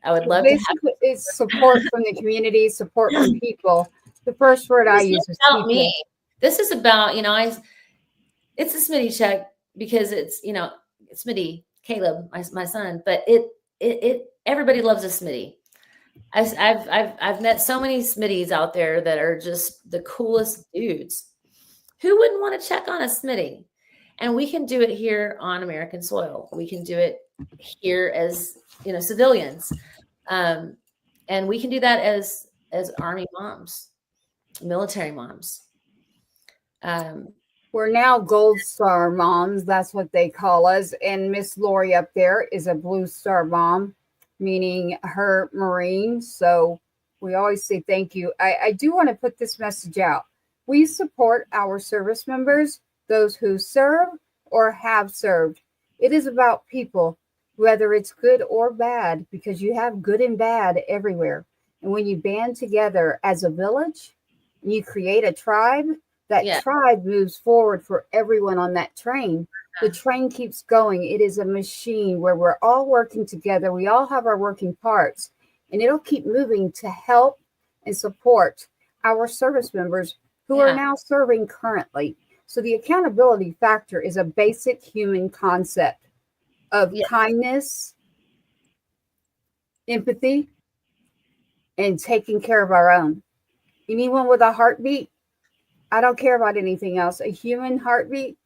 I would love to have. Basically, it's support from the community, support from people. The first word I use is about people. me. This is about, it's a SmittyCheck because it's, Smitty, Caleb, my son, but it everybody loves a Smitty. I've met so many Smitties out there that are just the coolest dudes. Who wouldn't want to check on a Smitty? And we can do it here on American soil. We can do it here as, civilians. And we can do that as Army moms, military moms. We're now Gold Star moms. That's what they call us. And Miss Lori up there is a Blue Star mom, meaning her Marine. So we always say thank you. I do want to put this message out. We support our service members, those who serve or have served. It is about people, whether it's good or bad, because you have good and bad everywhere. And when you band together as a village, and you create a tribe, that tribe moves forward for everyone on that train. The train keeps going. It is a machine where we're all working together. We all have our working parts, and it'll keep moving to help and support our service members who are now serving currently. So the accountability factor is a basic human concept of kindness, empathy, and taking care of our own. Anyone with a heartbeat, I don't care about anything else. A human heartbeat,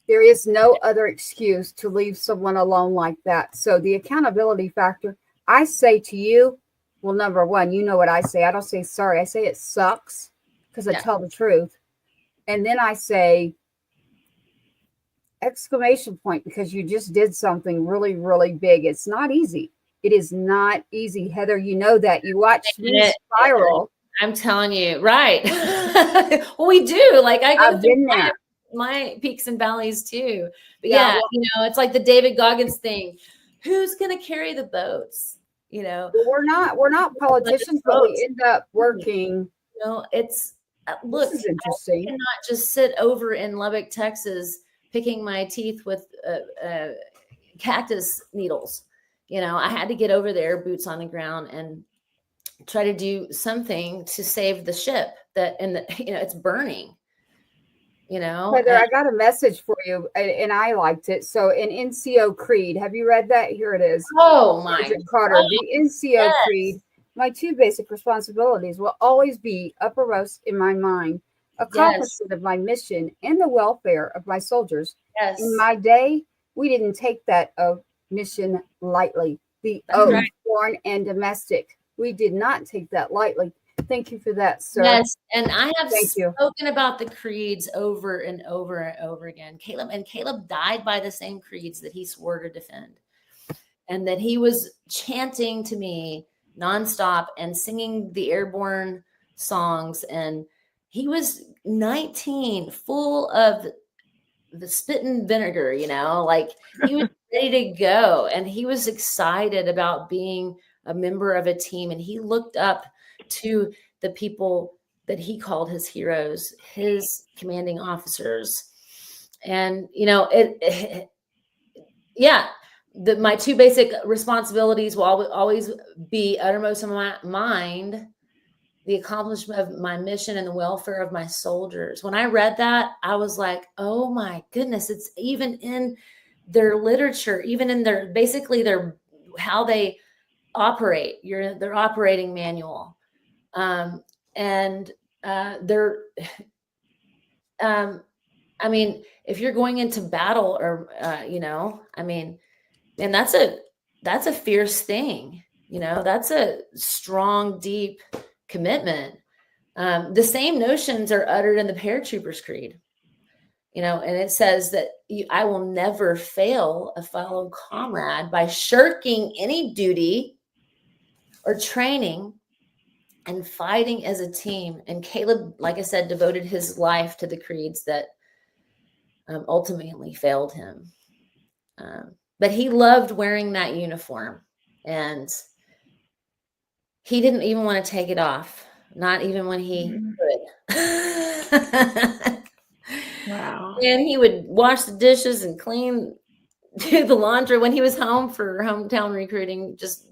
there is no other excuse to leave someone alone like that. So the accountability factor, I say to you, well, number one, you know what I say. I don't say sorry. I say it sucks because I tell the truth. And then I say exclamation point because you just did something really, really big. It's not easy. It is not easy. Heather, you know that. You watched me spiral. I'm telling you, right. Well, we do. Like I've been there. My peaks and valleys too. But it's like the David Goggins thing. Who's going to carry the boats? We're not politicians, but we end up working. It's look, this is interesting. I cannot just sit over in Lubbock, Texas, picking my teeth with cactus needles. I had to get over there, boots on the ground, and try to do something to save the ship it's burning. Heather, I got a message for you, and I liked it. So, in NCO Creed, have you read that? Here it is. Oh my Carter, God. The NCO Creed. My two basic responsibilities will always be uppermost in my mind, accomplishment of my mission and the welfare of my soldiers. Yes. In my day, we didn't take that mission lightly. The oath, foreign and domestic. We did not take that lightly. Thank you for that, sir. Yes, and I have spoken about the creeds over and over and over again. Caleb died by the same creeds that he swore to defend, and that he was chanting to me nonstop and singing the airborne songs. And he was 19, full of the spit and vinegar, like he was ready to go, and he was excited about being a member of a team. And he looked up to the people that he called his heroes, his commanding officers. And, my two basic responsibilities will always be uttermost in my mind, the accomplishment of my mission and the welfare of my soldiers. When I read that, I was like, oh my goodness, it's even in their literature, even in their how they operate, their operating manual. If you're going into battle or, and that's a fierce thing, that's a strong, deep commitment. The same notions are uttered in the Paratroopers Creed, and it says that I will never fail a fellow comrade by shirking any duty or training and fighting as a team. And Caleb, like I said, devoted his life to the creeds that ultimately failed him. But he loved wearing that uniform, and he didn't even want to take it off, not even when he could. Wow. And he would wash the dishes and do the laundry when he was home for hometown recruiting, just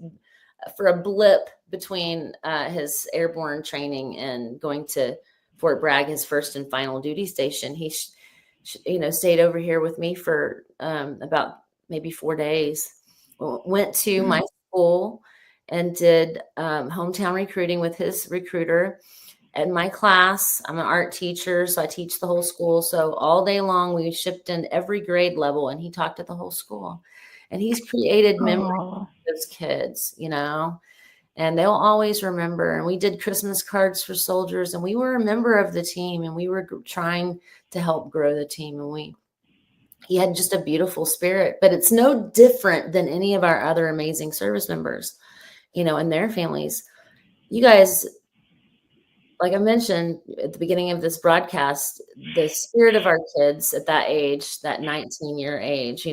for a blip between his airborne training and going to Fort Bragg, his first and final duty station. He, stayed over here with me for about maybe 4 days. Went to my school and did hometown recruiting with his recruiter. At my class, I'm an art teacher, so I teach the whole school. So all day long, we shipped in every grade level, and he talked to the whole school. And he's created memories of those kids, and they'll always remember. And we did Christmas cards for soldiers, and we were a member of the team, and we were trying to help grow the team. And he had just a beautiful spirit, but it's no different than any of our other amazing service members, and their families. You guys, like I mentioned at the beginning of this broadcast, the spirit of our kids at that age, that 19-year age,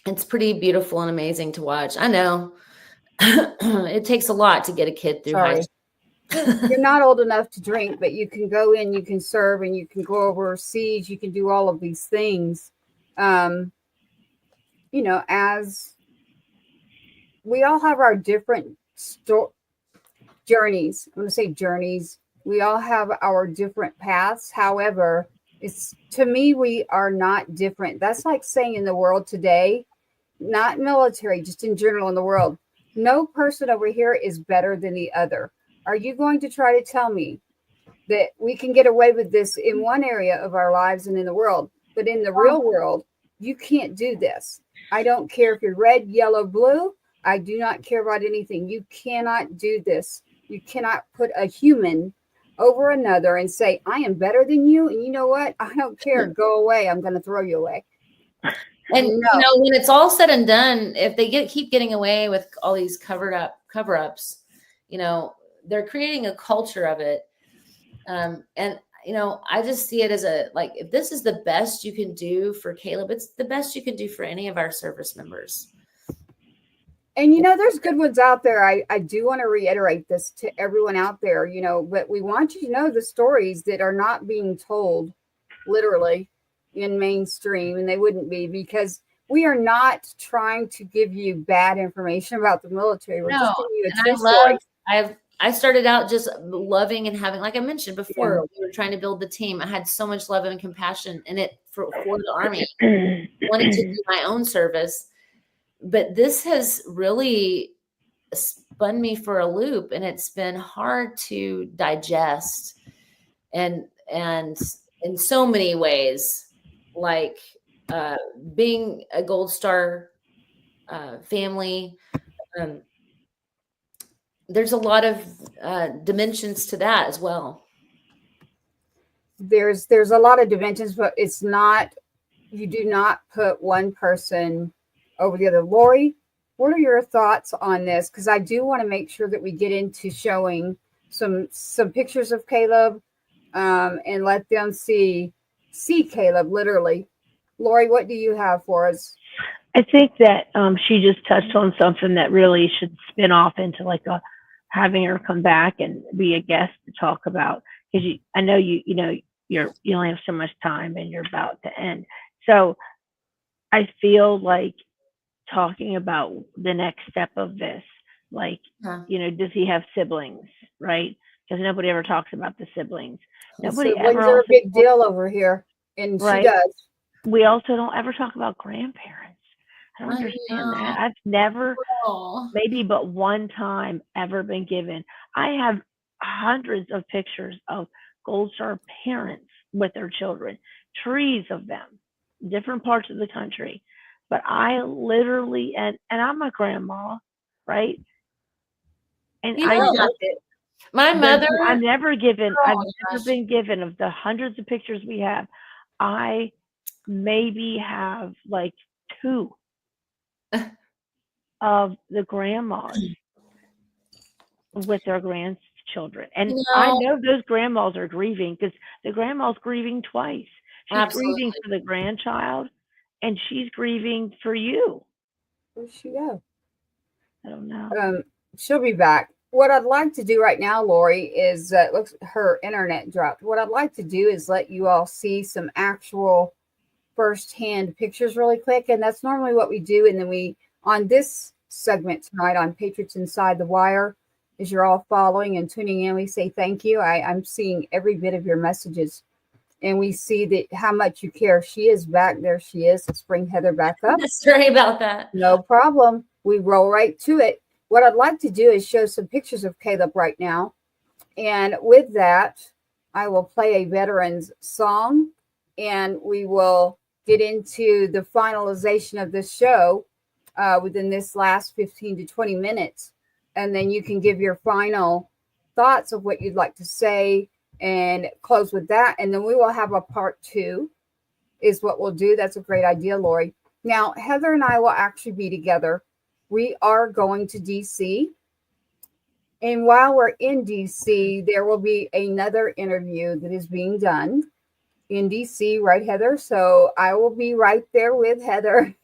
it's pretty beautiful and amazing to watch. I know it takes a lot to get a kid through high school. You're not old enough to drink, but you can go in, you can serve, and you can go overseas. You can do all of these things. As we all have our different journeys. I'm going to say journeys. We all have our different paths. However, to me, we are not different. That's like saying in the world today, not military, just in general in the world, no person over here is better than the other. Are you going to try to tell me that we can get away with this in one area of our lives and in the world, but in the real world, you can't do this? I don't care if you're red, yellow, blue. I do not care about anything. You cannot do this. You cannot put a human over another and say, I am better than you. And you know what? I don't care. Go away. I'm going to throw you away. And when it's all said and done, if they keep getting away with all these cover-ups, they're creating a culture of it. And I just see it as if this is the best you can do for Caleb, it's the best you can do for any of our service members. And, there's good ones out there. I do want to reiterate this to everyone out there, but we want you to know the stories that are not being told literally in mainstream, and they wouldn't be, because we are not trying to give you bad information about the military. We're just giving you a true story. I started out just loving and having, like I mentioned before, we were trying to build the team. I had so much love and compassion in it for the Army. I wanted to do my own service. But this has really spun me for a loop, and it's been hard to digest. And in so many ways, like being a Gold Star family, there's a lot of dimensions to that as well. There's a lot of dimensions, but it's not, you do not put one person over the other. Lori, what are your thoughts on this? Because I do want to make sure that we get into showing some pictures of Caleb and let them see Caleb literally. Lori, what do you have for us? I think that she just touched on something that really should spin off into having her come back and be a guest to talk about, because I know you only have so much time and you're about to end. So I feel like talking about the next step of this, does he have siblings, right? Because nobody ever talks about the siblings. Nobody ever. Are a big deal over here, and right? She does. We also don't ever talk about grandparents. I don't understand that. I've never, maybe but one time, ever been given. I have hundreds of pictures of Gold Star parents with their children, trees of them, different parts of the country. But I literally, and I'm a grandma, right? And my mother, I've never been given, of the hundreds of pictures we have, I maybe have 2 of the grandmas with their grandchildren. And You I know, know those grandmas are grieving because the grandma's grieving twice. She's grieving absolutely. for the grandchild and she's grieving for you. Where'd she go? I don't know. She'll be back. What I'd like to do right now, Lori, is looks her internet dropped. What I'd like to do is let you all see some actual firsthand pictures really quick, and that's normally what we do. And then we, on this segment tonight on Patriots Inside the Wire, as you're all following and tuning in, we say thank you. I'm seeing every bit of your messages, and we see that how much you care. She is back. There she is. Let's bring Heather back up. Sorry about that. No problem. We roll right to it. What I'd like to do is show some pictures of Caleb right now. And with that, I will play a veteran's song and we will get into the finalization of this show within this last 15 to 20 minutes. And then you can give your final thoughts of what you'd like to say and close with that. And then we will have a part 2 is what we'll do. That's a great idea, Lori. Now, Heather and I will actually be together. We are going to DC. And while we're in DC, there will be another interview that is being done in DC, right, Heather? So I will be right there with Heather,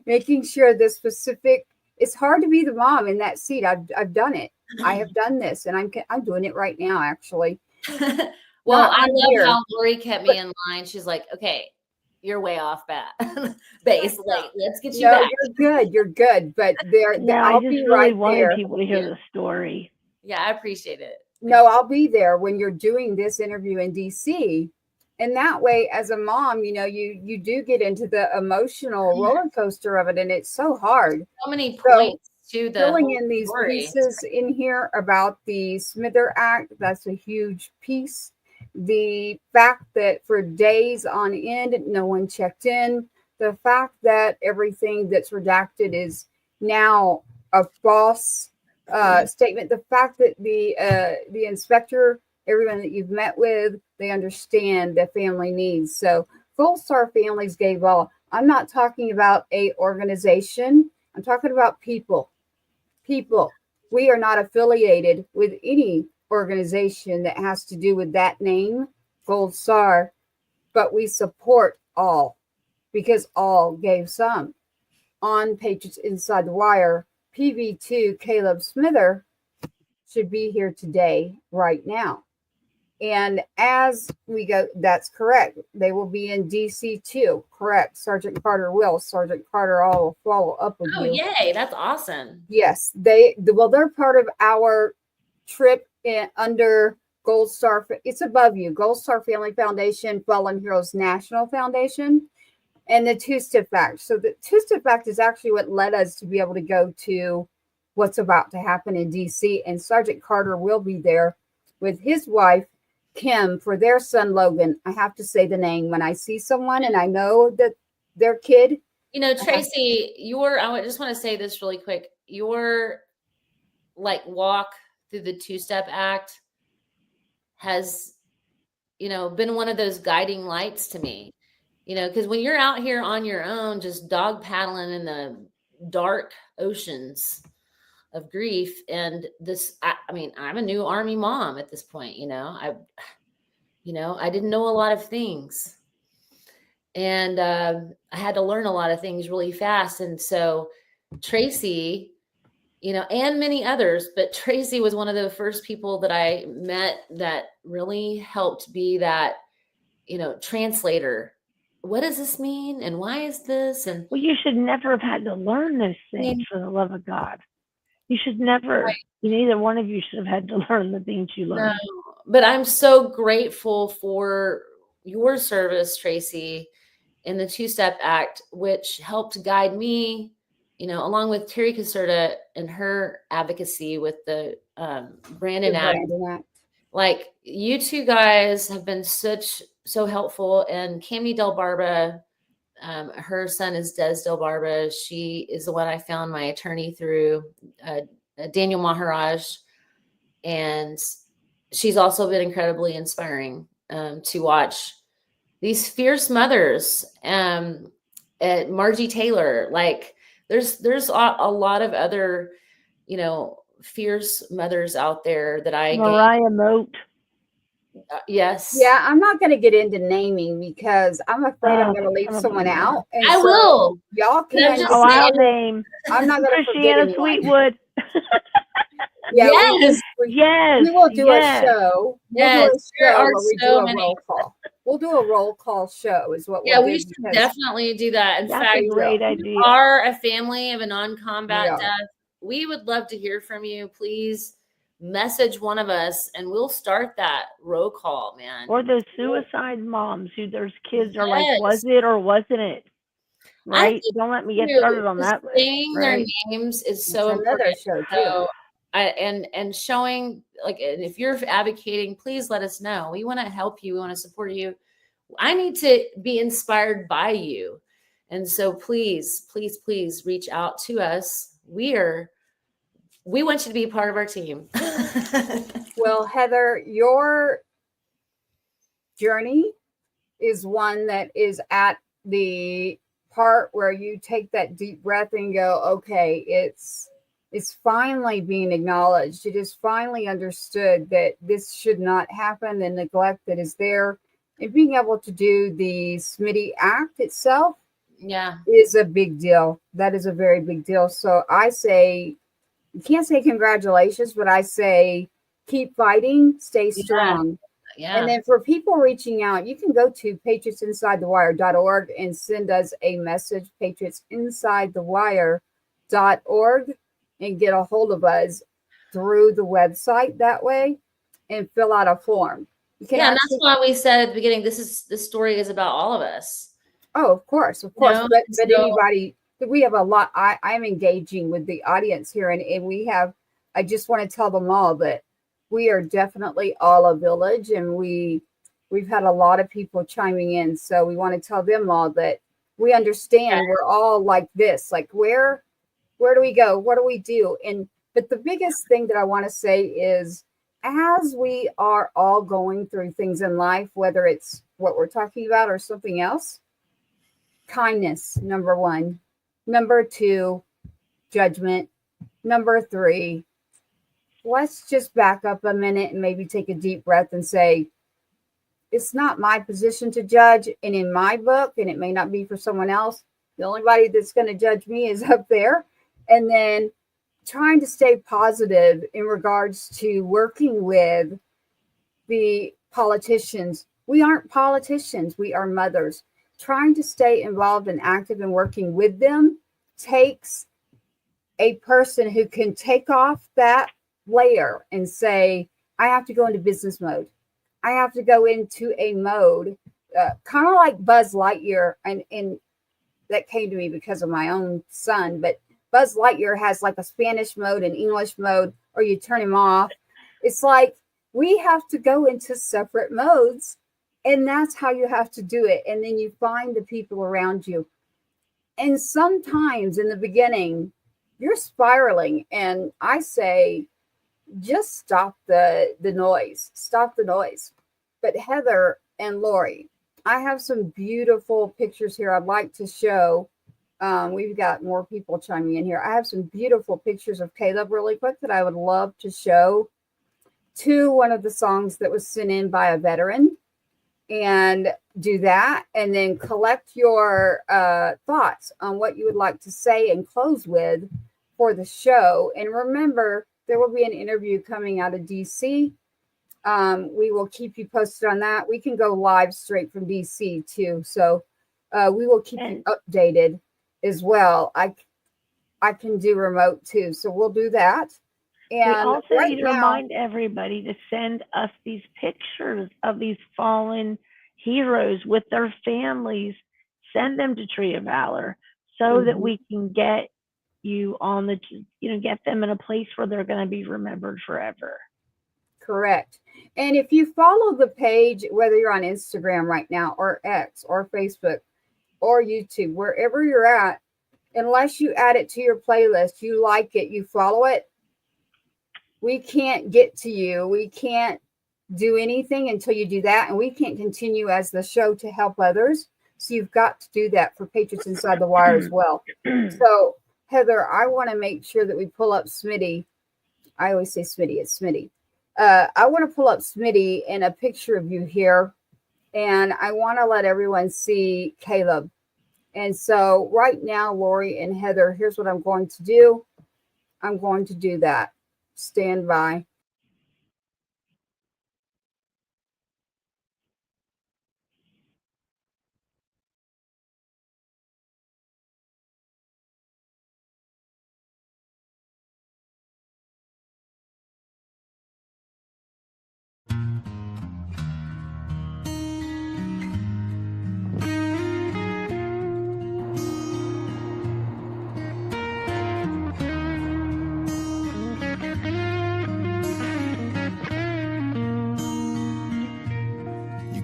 making sure the specific, it's hard to be the mom in that seat. I've done it. I have done this and I'm doing it right now, actually. Well, No, I I'm love here. how Lori kept me in line. She's like, okay, you're way off base. Late. Let's get you No, back. you're good. But Yeah, I'll I just be really right wanted there. people to hear the story. Yeah, I appreciate it. No, I'll be there when you're doing this interview in DC. And that way, as a mom, you know, you do get into the emotional roller coaster of it. And it's so hard. So many points to the filling whole in these story. pieces in here about the Smither Act, that's a huge piece. The fact that for days on end, no one checked in. The fact that everything that's redacted is now a false statement. The fact that the inspector, everyone that you've met with, they understand the family needs. So Gold Star Families gave all. I'm not talking about a organization. I'm talking about people. People. We are not affiliated with any organization that has to do with that name, Gold Star, but we support all because all gave some. On Patriots Inside the Wire, PV2 Caleb Smither should be here today, right now. And as we go, that's correct. They will be in DC too. Correct. Sergeant Carter will. Sergeant Carter, all will follow up with you. Oh, yay. That's awesome. Yes, they're part of our trip under Gold Star. It's above you. Gold Star Family Foundation, Fallen Heroes National Foundation, and the Two-Step Act. So the Two-Step Act is actually what led us to be able to go to what's about to happen in DC. And Sergeant Carter will be there with his wife, Kim, for their son, Logan. I have to say the name when I see someone and I know that their kid. You know, Tracy, I just want to say this really quick. Your walk through the Two-Step Act has, been one of those guiding lights to me, because when you're out here on your own, just dog paddling in the dark oceans of grief. And this, I'm a new Army mom at this point, I didn't know a lot of things. And I had to learn a lot of things really fast. And so Tracy, and many others, but Tracy was one of the first people that I met that really helped be that, translator. What does this mean? And why is this? And well, you should never have had to learn those things for the love of God. You should never, right. Neither one of you should have had to learn the things you learned. No, but I'm so grateful for your service, Tracy, in the Two-Step Act, which helped guide me, along with Terry Caserta and her advocacy with the Brandon Act. Like, you two guys have been so helpful. And Cammie Del Barba, her son is Des Del Barba. She is the one I found my attorney through, Daniel Maharaj. And she's also been incredibly inspiring to watch these fierce mothers, at Margie Taylor, there's a lot of other, fierce mothers out there that I Mariah Moat. Yes. Yeah, I'm not going to get into naming because I'm afraid I'm going to leave someone out. And I so will. Y'all can. I'll name. I'm not going to forget Christiana anyone. Sweetwood. Yeah, yes. We will do a show. Yes. We'll do a show where we do a roll call. We'll do a roll call show is what we'll do. Yeah, we should definitely do that. In That's fact, a great idea. you are a family of a non-combat death. We would love to hear from you. Please message one of us and we'll start that roll call, man. Or the suicide moms who there's kids are like, was it or wasn't it? Right? Don't let me get started on that. Saying their names is so important. Show so and showing, like, if you're advocating, please let us know. We want to help you. We want to support you. I need to be inspired by you. And so please, please, please reach out to us. We want you to be a part of our team. Well, Heather, your journey is one that is at the part where you take that deep breath and go, okay, it's finally being acknowledged. It is finally understood that this should not happen, the neglect that is there. And being able to do the Smitty Act itself is a big deal. That is a very big deal. So I say, you can't say congratulations, but I say keep fighting, stay strong. Yeah. And then for people reaching out, you can go to patriotsinsidethewire.org and send us a message, patriotsinsidethewire.org, and get a hold of us through the website that way and fill out a form. And that's why we said at the beginning, this story is about all of us. Oh, of course. But anybody, we have a lot. I'm engaging with the audience here, and I just want to tell them all that we are definitely all a village, and we've had a lot of people chiming in. So we want to tell them all that we understand we're all like this. Like, where do we go? What do we do? But the biggest thing that I want to say is, as we are all going through things in life, whether it's what we're talking about or something else, kindness, number one. Number two, judgment. Number three, let's just back up a minute and maybe take a deep breath and say, it's not my position to judge. And in my book, and it may not be for someone else, the only body that's going to judge me is up there. And then trying to stay positive in regards to working with the politicians. We aren't politicians. We are mothers. Trying to stay involved and active and working with them takes a person who can take off that layer and say, I have to go into business mode. I have to go into a mode, kind of like Buzz Lightyear. And that came to me because of my own son. But Buzz Lightyear has like a Spanish mode and English mode, or you turn him off. It's like we have to go into separate modes. And that's how you have to do it. And then you find the people around you. And sometimes in the beginning, you're spiraling. And I say, just stop the noise. Stop the noise. But Heather and Lori, I have some beautiful pictures here I'd like to show. We've got more people chiming in here. I have some beautiful pictures of Caleb really quick that I would love to show to one of the songs that was sent in by a veteran. And do that, and then collect your thoughts on what you would like to say and close with for the show. And remember, there will be an interview coming out of DC. We will keep you posted on that. We can go live straight from DC too, so we will keep you updated as well. I can do remote too, so we'll do that. And we also need to remind everybody to send us these pictures of these fallen heroes with their families. Send them to Tree of Valor so that we can get you on the, get them in a place where they're going to be remembered forever. Correct. And if you follow the page, whether you're on Instagram right now or X or Facebook or YouTube, wherever you're at, unless you add it to your playlist, you like it, you follow it, we can't get to you. We can't do anything until you do that. And we can't continue as the show to help others. So you've got to do that for Patriots Inside the Wire as well. So Heather, I want to make sure that we pull up Smitty. I always say Smitty, it's Smitty. I want to pull up Smitty and a picture of you here. And I want to let everyone see Caleb. And so right now, Lori and Heather, here's what I'm going to do. I'm going to do that. Stand by.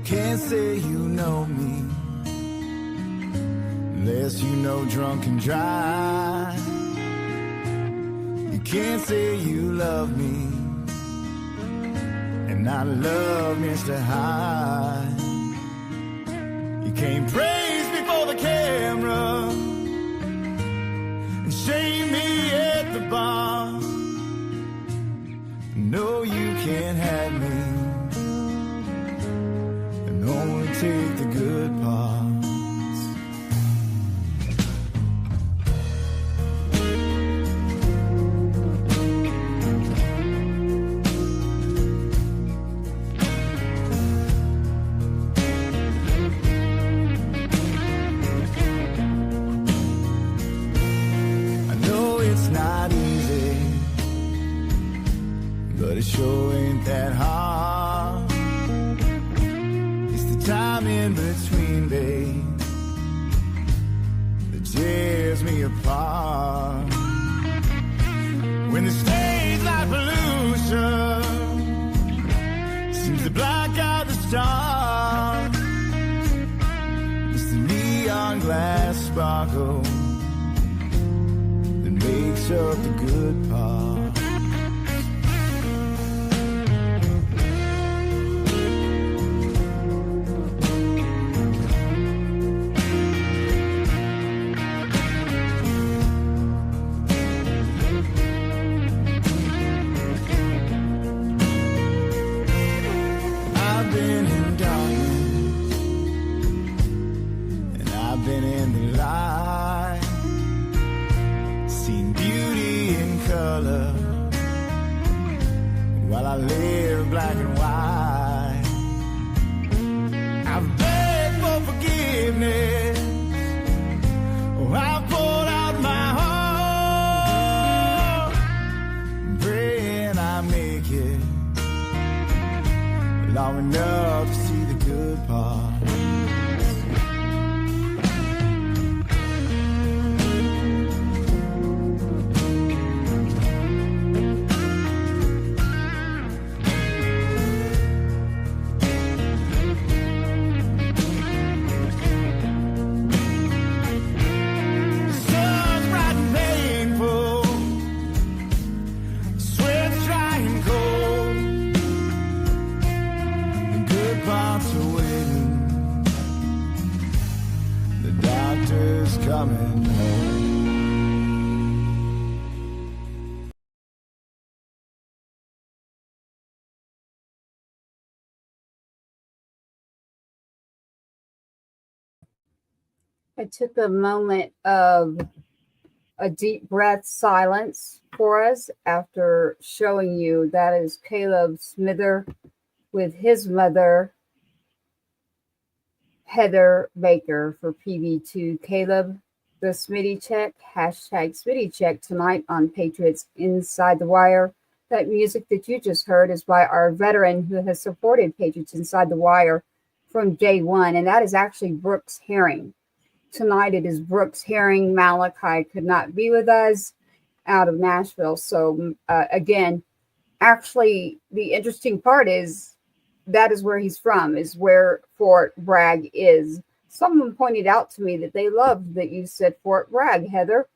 Can't say you know me unless you know drunk and dry. You can't say you love me and not love Mr. High. You can't praise me for the camera and shame me at the bar. No, you can't have me. Only take the good parts. I know it's not easy, but it sure ain't that hard. Time in between, babe, that tears me apart. When the stage light pollution seems to block out the stars, it's the neon glass sparkle that makes up the good part. While I live black and white, I've begged for forgiveness. Oh, I've poured out my heart, praying I make it long enough to see the good part. Coming home. I took a moment of a deep breath silence for us after showing you that is Caleb Smither with his mother, Heather Baker, for PV2. Caleb, the SmittyCheck, hashtag SmittyCheck tonight on Patriots Inside the Wire. That music that you just heard is by our veteran who has supported Patriots Inside the Wire from day one, and that is actually Brooks Herring. Tonight it is Brooks Herring. Malachi could not be with us out of Nashville. So again, actually the interesting part is that is where he's from, is where Fort Bragg is. Someone pointed out to me that they loved that you said Fort Bragg, Heather.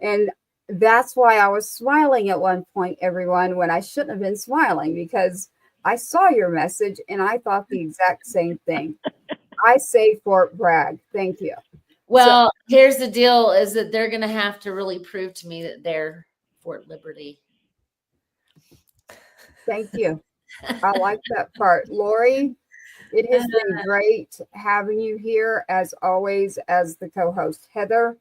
And that's why I was smiling at one point, everyone, when I shouldn't have been smiling, because I saw your message and I thought the exact same thing. I say Fort Bragg. Thank you. Well, here's the deal: is that they're going to have to really prove to me that they're Fort Liberty. Thank you. I like that part. Lori, it has been great having you here as always as the co-host. Heather,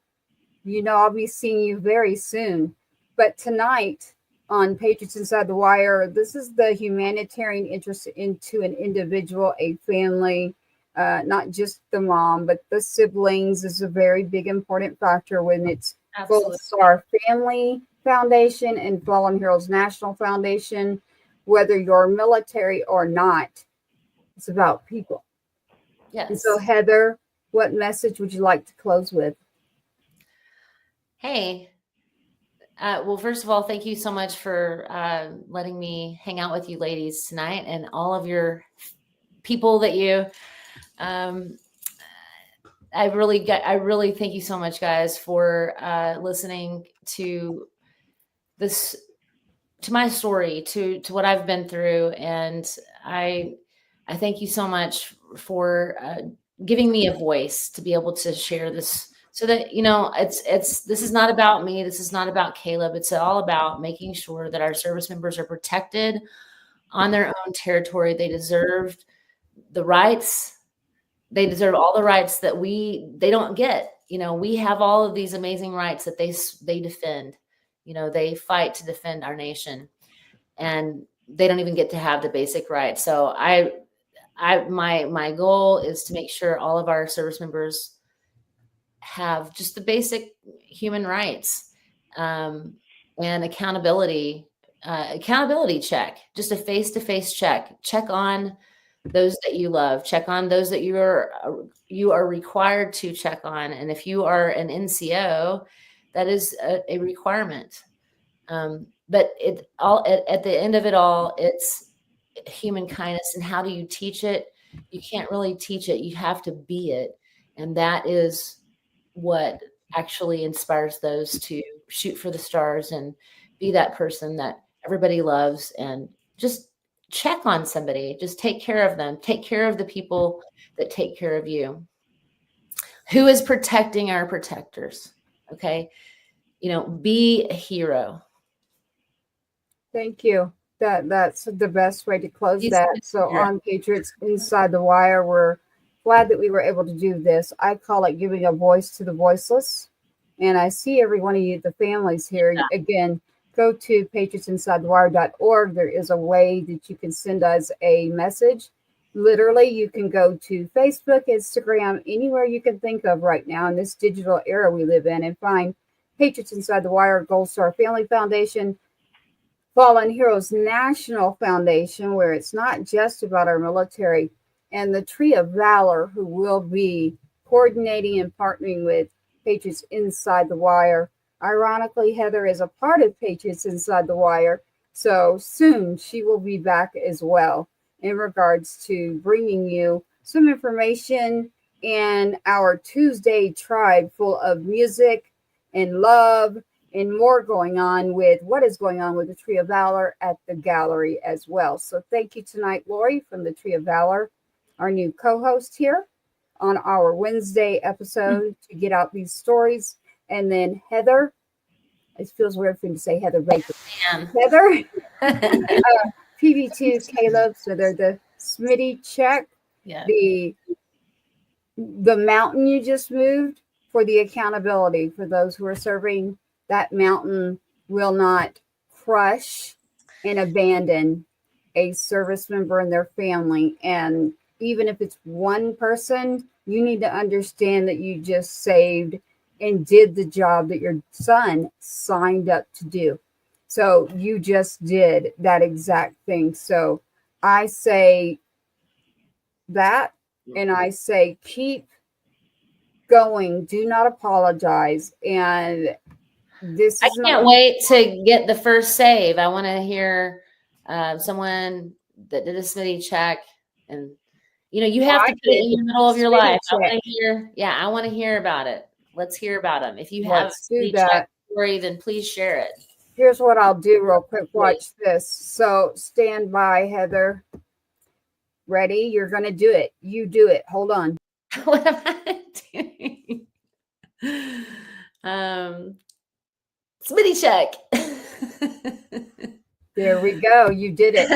I'll be seeing you very soon. But tonight on Patriots Inside the Wire, this is the humanitarian interest into an individual, a family, not just the mom, but the siblings is a very big important factor when it's Gold Star Family Foundation and Fallen Heroes National Foundation. Whether you're military or not, it's about people. Yes. And so, Heather, what message would you like to close with? Hey, well, first of all, thank you so much for letting me hang out with you ladies tonight and all of your people that you, I really thank you so much, guys, for listening to this, to my story, to what I've been through. And I thank you so much for giving me a voice to be able to share this, so that, this is not about me. This is not about Caleb. It's all about making sure that our service members are protected on their own territory. They deserve the rights. They deserve all the rights that they don't get. We have all of these amazing rights that they defend. They fight to defend our nation, and they don't even get to have the basic rights. So my goal is to make sure all of our service members have just the basic human rights, and accountability check, just a face-to-face check on those that you love, check on those that you are required to check on. And if you are an NCO, that is a requirement. But at the end of it all, it's human kindness. And how do you teach it? You can't really teach it. You have to be it. And that is what actually inspires those to shoot for the stars and be that person that everybody loves. And just check on somebody. Just take care of them. Take care of the people that take care of you. Who is protecting our protectors? Okay. Be a hero. Thank you. That's the best way to close that. So on Patriots Inside the Wire, we're glad that we were able to do this. I call it giving a voice to the voiceless. And I see every one of you, the families here. Yeah. Again, go to patriotsinsidethewire.org. There is a way that you can send us a message. Literally, you can go to Facebook, Instagram, anywhere you can think of right now in this digital era we live in, and find Patriots Inside the Wire, Gold Star Family Foundation, Fallen Heroes National Foundation, where it's not just about our military, and the Tree of Valor, who will be coordinating and partnering with Patriots Inside the Wire. Ironically, Heather is a part of Patriots Inside the Wire, so soon she will be back as well in regards to bringing you some information and our Tuesday tribe full of music and love and more going on with what is going on with the Tree of Valor at the gallery as well. So thank you tonight, Lori, from the Tree of Valor, our new co-host here on our Wednesday episode to get out these stories. And then Heather, it feels weird for me to say Heather Baker. Heather, PB2 Caleb, so they're the SmittyCheck, the mountain you just moved for the accountability for those who are serving. That mountain will not crush and abandon a service member and their family. And even if it's one person, you need to understand that you just saved and did the job that your son signed up to do. So you just did that exact thing. So I say that, and I say keep going. Do not apologize. And this I can't wait to get the first save. I want to hear someone that did a SmittyCheck, and you have to put it in the middle of your life. I want to hear about it. Let's hear about them. If you have a SmittyCheck story, then please share it. Here's what I'll do real quick. Watch this. So stand by, Heather. Ready? You're going to do it. You do it. Hold on. What am I doing? SmittyCheck. There we go. You did it.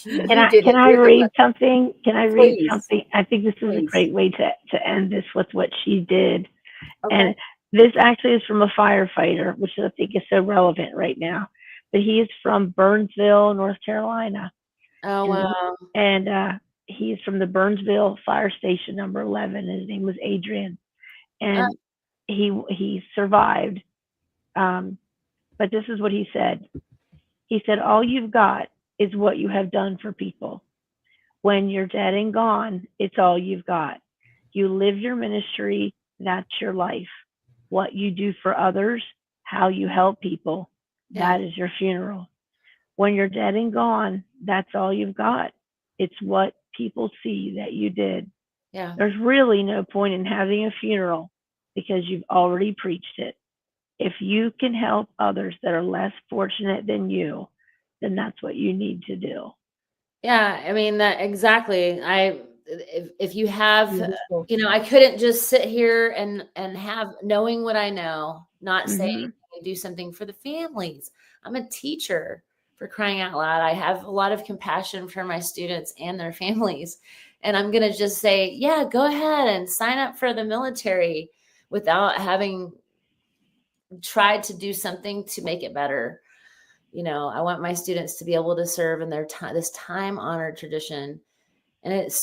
Can I read something? Can I read Please. something? I think this is a great way to end this with what she did. Okay. And this actually is from a firefighter, which I think is so relevant right now. But he is from Burnsville, North Carolina. Oh, wow. And he's from the Burnsville Fire Station number 11. His name was Adrian. And he survived. But this is what he said. He said, all you've got is what you have done for people. When you're dead and gone, it's all you've got. You live your ministry, that's your life. What you do for others, how you help people, that is your funeral. When you're dead and gone, that's all you've got. It's what people see that you did. Yeah. There's really no point in having a funeral because you've already preached it. If you can help others that are less fortunate than you, then that's what you need to do. Yeah, I mean that exactly. If you have, Beautiful. you know, I couldn't just sit here and have knowing what I know, not say anything and do something for the families. I'm a teacher, for crying out loud. I have a lot of compassion for my students and their families, and I'm gonna just say, yeah, go ahead and sign up for the military without having tried to do something to make it better. You know, I want my students to be able to serve in their time, this time-honored tradition. And it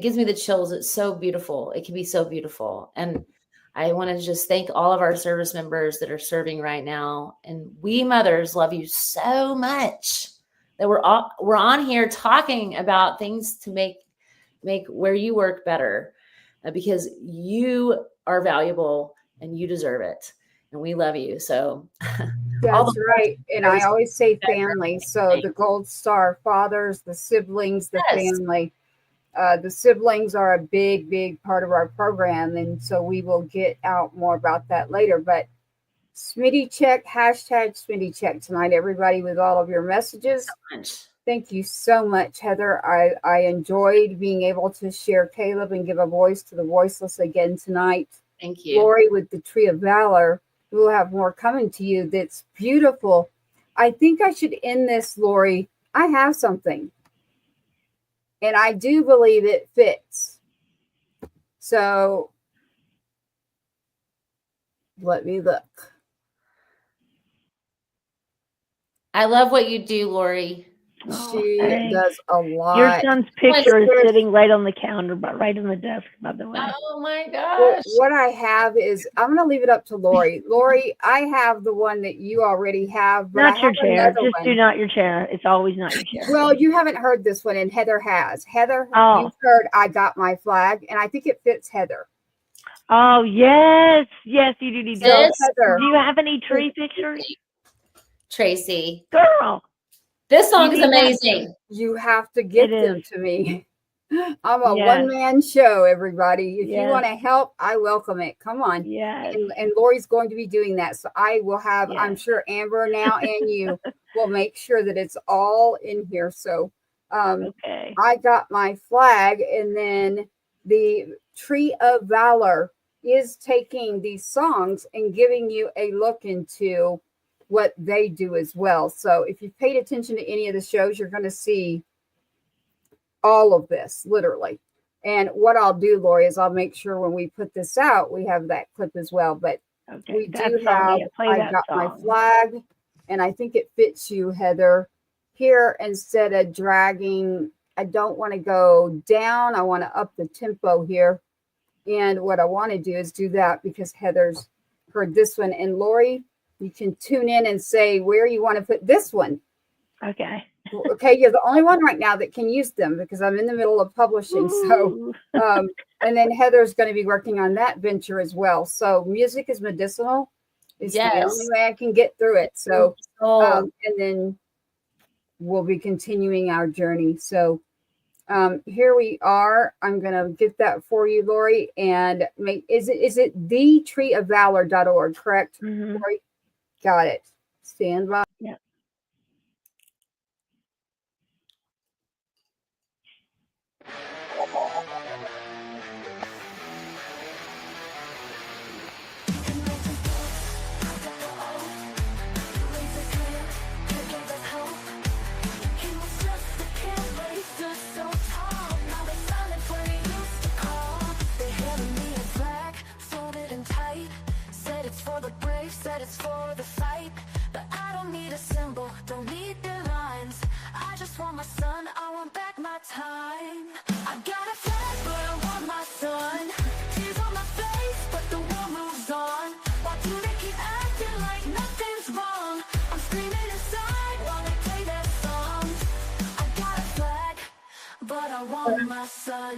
gives me the chills. It's so beautiful. It can be so beautiful. And I want to just thank all of our service members that are serving right now. And we mothers love you so much that we're on here talking about things to make where you work better, because you are valuable and you deserve it. And we love you. So that's right. And I always say family. So the Gold Star fathers, the siblings, the family. The siblings are a big, big part of our program. And so we will get out more about that later. But SmittyCheck, hashtag SmittyCheck tonight, everybody, with all of your messages. Thank you so much, Heather. I enjoyed being able to share Caleb and give a voice to the voiceless again tonight. Thank you. Lori with the Tree of Valor. We will have more coming to you. That's beautiful. I think I should end this, Lori. I have something. And I do believe it fits. So let me look. I love what you do, Lori. She does a lot. Your son's picture is sitting right on the counter, but right on the desk, by the way. Oh my gosh. Well, what I have is, I'm going to leave it up to Lori. Lori, I have the one that you already have. But not your chair. Just one. do not your chair. It's always not your chair. Well, you haven't heard this one, and Heather has. Heather, you've heard I Got My Flag, and I think it fits Heather. Oh, yes. Yes, you do need to. Heather, do you have any tree pictures? Tracy. Girl. This song is amazing. You have to get them to me. I'm a one-man show, everybody. If you want to help, I welcome it. Come on. Yes. And Lori's going to be doing that. So I will have, I'm sure Amber now and you will make sure that it's all in here. So I Got My Flag. And then the Tree of Valor is taking these songs and giving you a look into what they do as well. So if you've paid attention to any of the shows, you're going to see all of this, literally. And what I'll do, Lori, is I'll make sure when we put this out, we have that clip as well. But we do have I Got My Flag, and I think it fits you, Heather. Here, instead of dragging, I don't want to go down. I want to up the tempo here. And what I want to do is do that because Heather's heard this one. And Lori, you can tune in and say where you want to put this one. Okay. Okay, you're the only one right now that can use them because I'm in the middle of publishing. So, and then Heather's going to be working on that venture as well. So music is medicinal. It's the only way I can get through it. So, and then we'll be continuing our journey. So here we are. I'm going to get that for you, Lori. And is it thetreeofvalor.org, correct? Lori? Got it. Stand by. Yeah. it's for the fight. But I don't need a symbol, don't need the lines. I just want my son, I want back my time. I got a flag, but I want my son. Tears on my face, but the war moves on. Why do they keep acting like nothing's wrong? I'm screaming inside while they play their songs. I got a flag, but I want my son.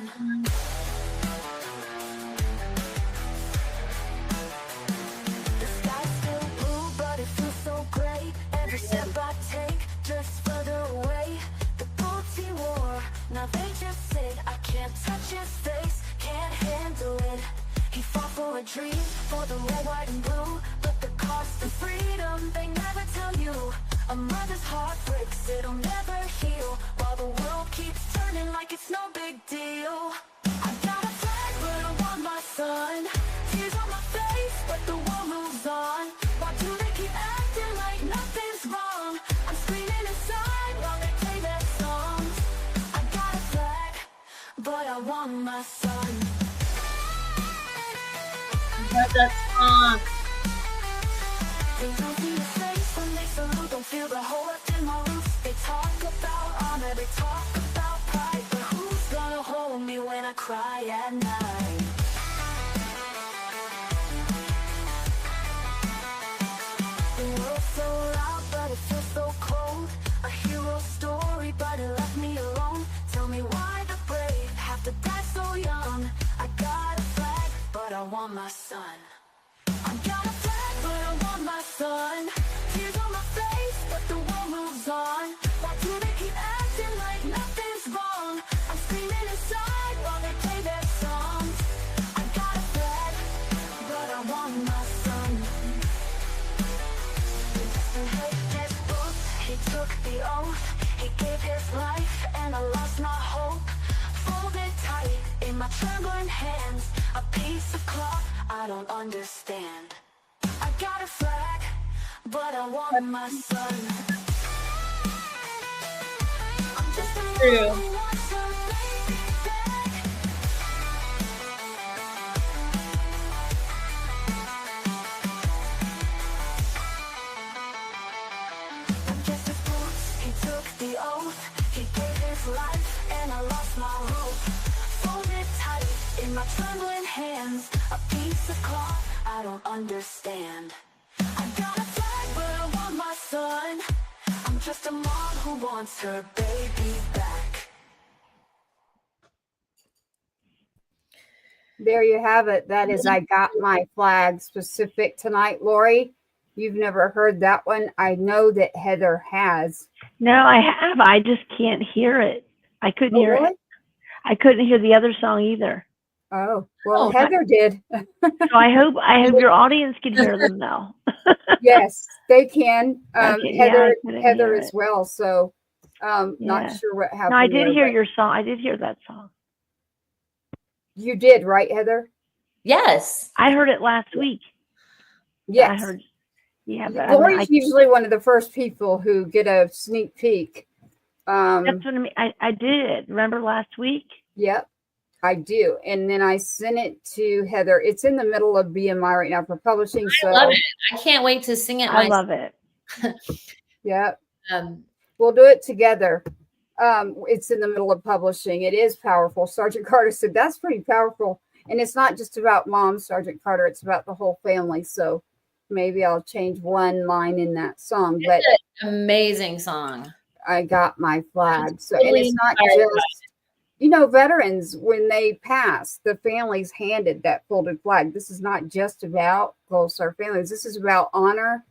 The sky's still blue, but it feels so gray. Every step I take drifts further away. The bullets he wore, now they just sit. I can't touch his face, can't handle it. He fought for a dream, for the red, white, and blue. But the cost of freedom, they never tell you. A mother's heart breaks, it'll never heal. While the world keeps turning like it's no big deal. I got a flag, but I want my son. Tears on my face, but the war moves on. Why do they keep acting like nothing's wrong? I'm screaming inside while they play their songs. I got a flag, but I want my son. That song. They don't see the face when they salute, don't feel the hole in my roots. They talk about honor, they talk about pride, but who's gonna hold me when I cry at night? The world's so loud, but it feels so cold. A hero story, but it left me alone. Tell me why the brave have to die so young. I got a flag, but I want my son. I got a flag, but I want my son. Tears on my face, but the war moves on. Why do they keep acting like nothing's wrong? I'm screaming inside while they play their songs. I got a flag, but I want my son. His books, he took the oath. He gave his life, and I lost my hope. Folded tight in my trembling hands, a piece of cloth I don't understand. I got a flag, but I want my son. I'm just a man who wants her baby back. I'm just his boots, he took the oath. He gave his life, and I lost my hope. Folded tight in my trembling hands, a piece of cloth I don't understand. I got a flag, but I want my son. I'm just a mom who wants her baby back. There you have it. That is I Got My Flag specific tonight. Lori, you've never heard that one. I know that Heather has. No, I have. I just can't hear it. I couldn't hear really? it. I couldn't hear the other song either. Oh, well, Heather did. So I hope your audience can hear them now. Yes, they can. Okay, Heather, yeah, Heather as well. So, not sure what happened. No, I did there, hear but your song. I did hear that song. You did, right, Heather? Yes. I heard it last week. Yes. I heard. Yeah, but Lori's usually one of the first people who get a sneak peek. That's what I mean. I did. Remember last week? Yep, I do. And then I sent it to Heather. It's in the middle of BMI right now for publishing. I love it. I can't wait to sing it. I love it. Yep. We'll do it together. It's in the middle of publishing. It is powerful. Sergeant Carter said that's pretty powerful. And it's not just about Mom, Sergeant Carter. It's about the whole family. So maybe I'll change one line in that song. But an amazing song. I Got My Flag. So, and it's not just, veterans, when they pass, the families handed that folded flag. This is not just about Gold Star families. This is about honor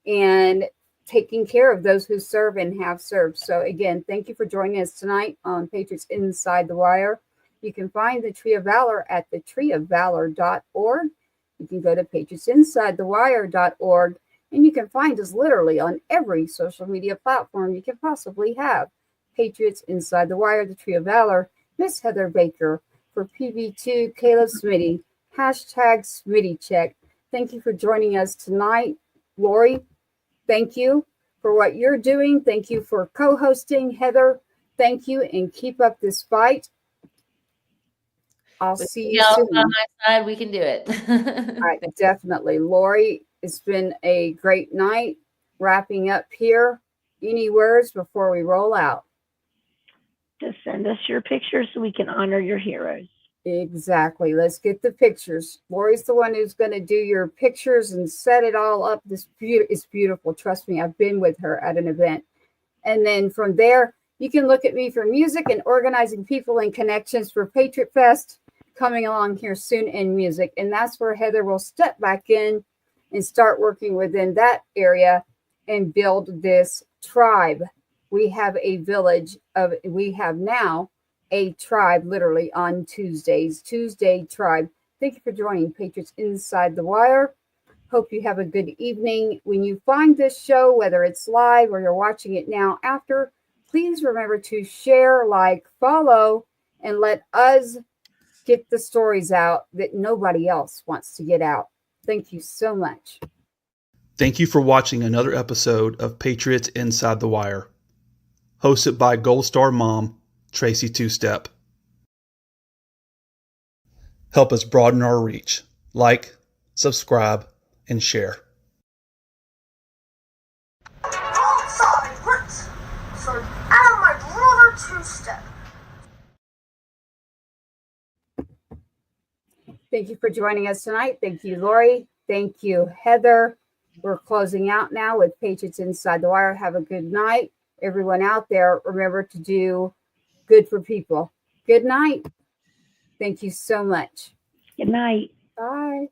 and taking care of those who serve and have served. So again, thank you for joining us tonight on Patriots Inside the Wire. You can find the Tree of Valor at thetreeofvalor.org. You can go to patriotsinsidethewire.org, and you can find us literally on every social media platform you can possibly have. Patriots Inside the Wire, the Tree of Valor, Miss Heather Baker, for PB2, Caleb Smitty, #SmittyCheck. Thank you for joining us tonight. Lori, thank you for what you're doing. Thank you for co-hosting. Heather, thank you, and keep up this fight. I'll see you soon. On my side, we can do it. All right, definitely. Lori, It's been a great night. Wrapping up here. Any words before we roll out? Just send us your pictures so we can honor your heroes. Exactly. Let's get the pictures. Lori's the one who's going to do your pictures and set it all up. It's beautiful. Trust me, I've been with her at an event. And then from there, you can look at me for music and organizing people and connections for Patriot Fest coming along here soon in music. And that's where Heather will step back in and start working within that area and build this tribe. We have a village of, we have now a tribe literally on Tuesdays, Tuesday tribe. Thank you for joining Patriots Inside the Wire. Hope you have a good evening. When you find this show, whether it's live or you're watching it now after, please remember to share, like, follow, and let us get the stories out that nobody else wants to get out. Thank you so much. Thank you for watching another episode of Patriots Inside the Wire, hosted by Gold Star Mom, Tracy Two-Step. Help us broaden our reach. Like, subscribe, and share. Solid roots. So I'm my brother Two-Step. Thank you for joining us tonight. Thank you, Lori. Thank you, Heather. We're closing out now with Patriots Inside the Wire. Have a good night. Everyone out there, remember to do good for people. Good night. Thank you so much. Good night. Bye.